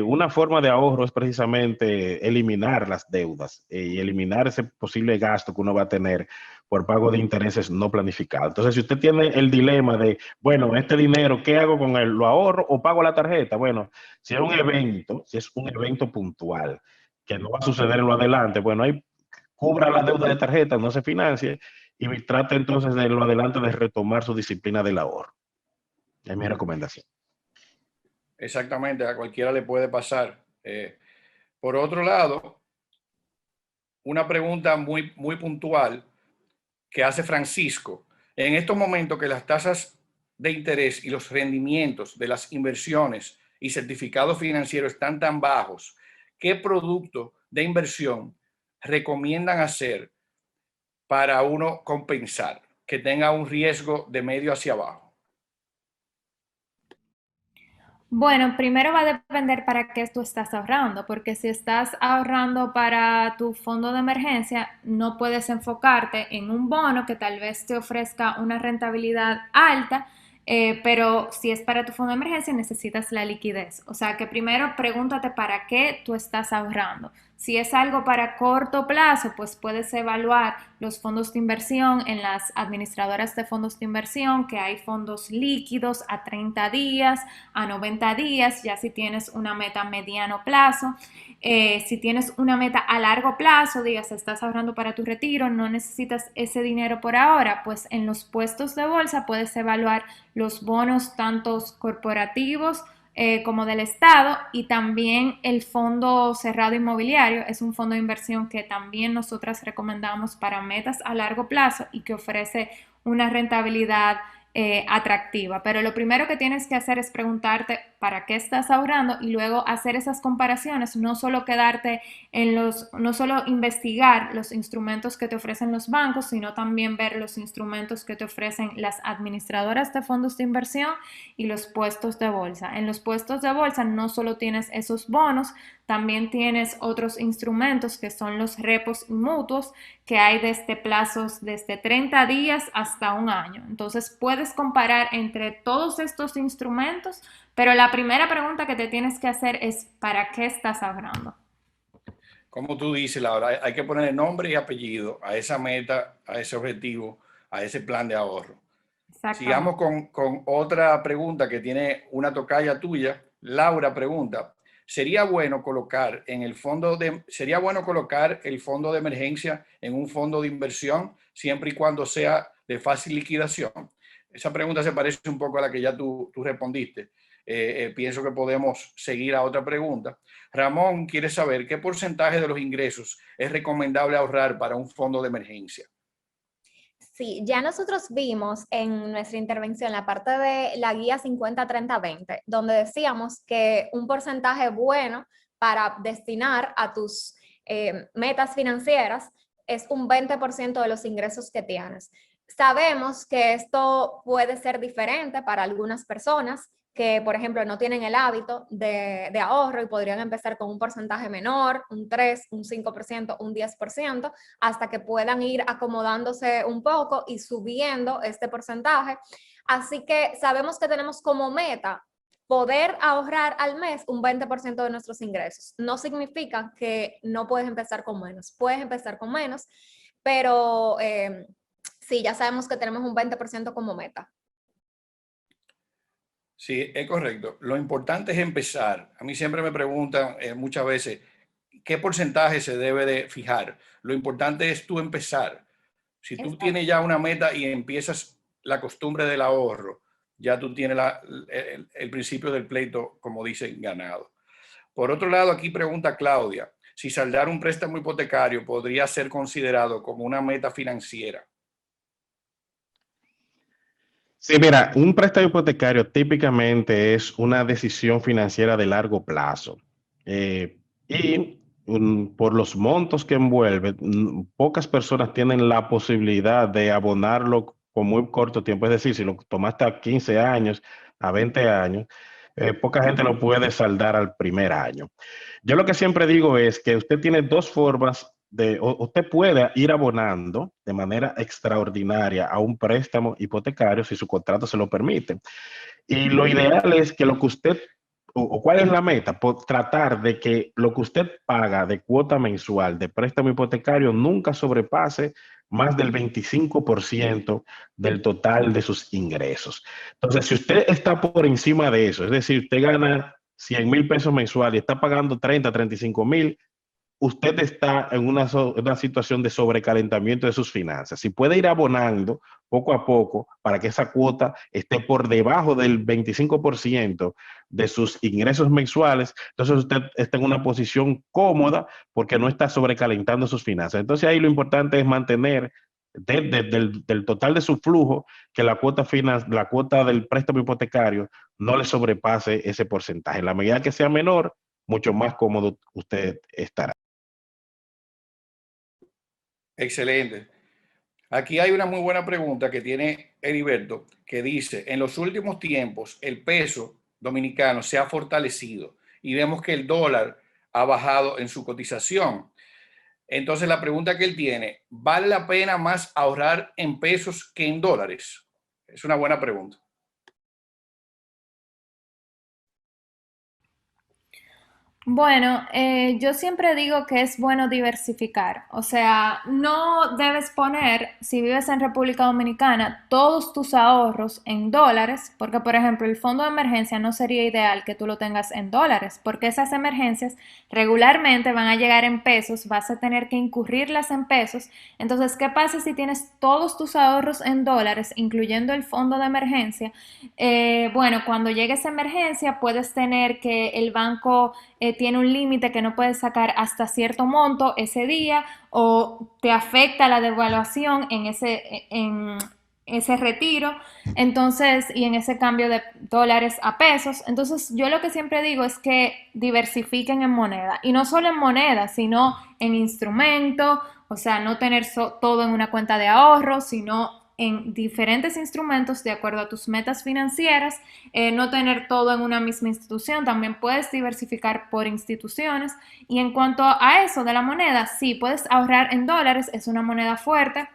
una forma de ahorro es precisamente eliminar las deudas y eliminar ese posible gasto que uno va a tener por pago de intereses no planificados. Entonces, si usted tiene el dilema de, bueno, este dinero, ¿qué hago con él? ¿Lo ahorro o pago la tarjeta? Bueno, si es un evento puntual que no va a suceder en lo adelante, bueno, ahí cubra la deuda de tarjeta, no se financie y trate entonces de lo adelante de retomar su disciplina del ahorro. Es mi recomendación. Exactamente, a cualquiera le puede pasar. Por otro lado, una pregunta muy puntual que hace Francisco. En estos momentos que las tasas de interés y los rendimientos de las inversiones y certificados financieros están tan bajos, ¿qué producto de inversión recomiendan hacer para uno compensar, que tenga un riesgo de medio hacia abajo? Bueno, primero va a depender para qué tú estás ahorrando, porque si estás ahorrando para tu fondo de emergencia, no puedes enfocarte en un bono que tal vez te ofrezca una rentabilidad alta, pero si es para tu fondo de emergencia necesitas la liquidez. O sea que primero pregúntate para qué tú estás ahorrando. Si es algo para corto plazo, pues puedes evaluar los fondos de inversión en las administradoras de fondos de inversión, que hay fondos líquidos a 30 días, a 90 días, ya si tienes una meta a mediano plazo. Si tienes una meta a largo plazo, digas, estás ahorrando para tu retiro, no necesitas ese dinero por ahora, pues en los puestos de bolsa puedes evaluar los bonos tantos corporativos como del Estado, y también el fondo cerrado inmobiliario es un fondo de inversión que también nosotras recomendamos para metas a largo plazo y que ofrece una rentabilidad atractiva. Pero lo primero que tienes que hacer es preguntarte para qué estás ahorrando y luego hacer esas comparaciones, no solo quedarte en no solo investigar los instrumentos que te ofrecen los bancos, sino también ver los instrumentos que te ofrecen las administradoras de fondos de inversión y los puestos de bolsa. En los puestos de bolsa no solo tienes esos bonos, también tienes otros instrumentos que son los repos mutuos, que hay desde plazos desde 30 días hasta un año. Entonces puedes comparar entre todos estos instrumentos, pero la primera pregunta que te tienes que hacer es ¿para qué estás ahorrando? Como tú dices, Laura, hay que poner nombre y apellido a esa meta, a ese objetivo, a ese plan de ahorro. Sigamos con otra pregunta que tiene una tocaya tuya. Laura pregunta, ¿sería bueno colocar el fondo de emergencia en un fondo de inversión siempre y cuando sea de fácil liquidación? Esa pregunta se parece un poco a la que ya tú respondiste. Pienso que podemos seguir a otra pregunta. Ramón quiere saber qué porcentaje de los ingresos es recomendable ahorrar para un fondo de emergencia. Sí, ya nosotros vimos en nuestra intervención la parte de la guía 50-30-20, donde decíamos que un porcentaje bueno para destinar a tus metas financieras es un 20% de los ingresos que tienes. Sabemos que esto puede ser diferente para algunas personas que, por ejemplo, no tienen el hábito de ahorro y podrían empezar con un porcentaje menor, un 3, un 5%, un 10%, hasta que puedan ir acomodándose un poco y subiendo este porcentaje. Así que sabemos que tenemos como meta poder ahorrar al mes un 20% de nuestros ingresos. No significa que no puedes empezar con menos, puedes empezar con menos, pero sí, ya sabemos que tenemos un 20% como meta. Sí, es correcto. Lo importante es empezar. A mí siempre me preguntan muchas veces qué porcentaje se debe de fijar. Lo importante es tú empezar. Si tú tienes ya una meta y empiezas la costumbre del ahorro, ya tú tienes el principio del pleito, como dicen, ganado. Por otro lado, aquí pregunta Claudia, si saldar un préstamo hipotecario podría ser considerado como una meta financiera. Sí, mira, un préstamo hipotecario típicamente es una decisión financiera de largo plazo. Por los montos que envuelve, pocas personas tienen la posibilidad de abonarlo con muy corto tiempo. Es decir, si lo tomaste a 15 años, a 20 años, poca gente lo puede saldar al primer año. Yo lo que siempre digo es que usted tiene dos formas usted puede ir abonando de manera extraordinaria a un préstamo hipotecario si su contrato se lo permite. Y lo ideal es que lo que usted, o cuál es la meta, por tratar de que lo que usted paga de cuota mensual de préstamo hipotecario nunca sobrepase más del 25% del total de sus ingresos. Entonces, si usted está por encima de eso, es decir, usted gana 100,000 pesos mensuales y está pagando 35,000, usted está en una situación de sobrecalentamiento de sus finanzas. Si puede ir abonando poco a poco para que esa cuota esté por debajo del 25% de sus ingresos mensuales, entonces usted está en una posición cómoda porque no está sobrecalentando sus finanzas. Entonces ahí lo importante es mantener del total de su flujo que la cuota del préstamo hipotecario no le sobrepase ese porcentaje. En la medida que sea menor, mucho más cómodo usted estará. Excelente. Aquí hay una muy buena pregunta que tiene Heriberto, que dice, en los últimos tiempos el peso dominicano se ha fortalecido y vemos que el dólar ha bajado en su cotización. Entonces la pregunta que él tiene, ¿vale la pena más ahorrar en pesos que en dólares? Es una buena pregunta. Bueno, yo siempre digo que es bueno diversificar, o sea, no debes poner, si vives en República Dominicana, todos tus ahorros en dólares, porque por ejemplo el fondo de emergencia no sería ideal que tú lo tengas en dólares, porque esas emergencias regularmente van a llegar en pesos, vas a tener que incurrirlas en pesos. Entonces, ¿qué pasa si tienes todos tus ahorros en dólares, incluyendo el fondo de emergencia? Bueno, cuando llegue esa emergencia puedes tener que el banco tiene un límite que no puedes sacar hasta cierto monto ese día, o te afecta la devaluación en ese retiro, entonces, y en ese cambio de dólares a pesos. Entonces, yo lo que siempre digo es que diversifiquen en moneda, y no solo en moneda, sino en instrumentos, o sea, no tener todo en una cuenta de ahorro, sino en diferentes instrumentos de acuerdo a tus metas financieras, no tener todo en una misma institución, también puedes diversificar por instituciones. Y en cuanto a eso de la moneda, sí, puedes ahorrar en dólares, es una moneda fuerte,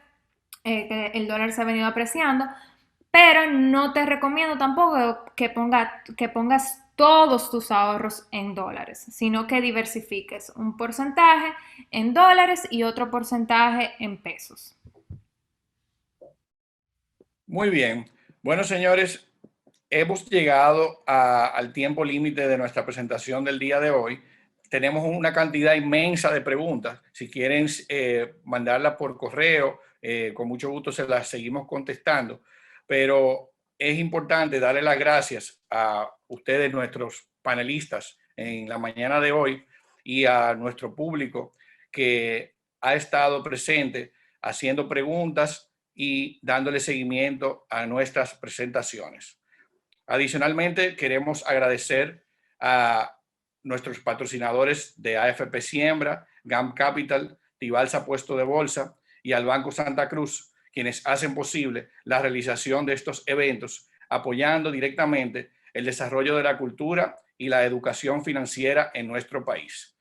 que el dólar se ha venido apreciando, pero no te recomiendo tampoco que pongas todos tus ahorros en dólares, sino que diversifiques un porcentaje en dólares y otro porcentaje en pesos. Muy bien. Bueno, señores, hemos llegado al tiempo límite de nuestra presentación del día de hoy. Tenemos una cantidad inmensa de preguntas. Si quieren mandarlas por correo, con mucho gusto se las seguimos contestando. Pero es importante darle las gracias a ustedes, nuestros panelistas, en la mañana de hoy, y a nuestro público que ha estado presente haciendo preguntas y dándole seguimiento a nuestras presentaciones. Adicionalmente, queremos agradecer a nuestros patrocinadores de AFP Siembra, GAM Capital, Tibalsa Puesto de Bolsa y al Banco Santa Cruz, quienes hacen posible la realización de estos eventos, apoyando directamente el desarrollo de la cultura y la educación financiera en nuestro país.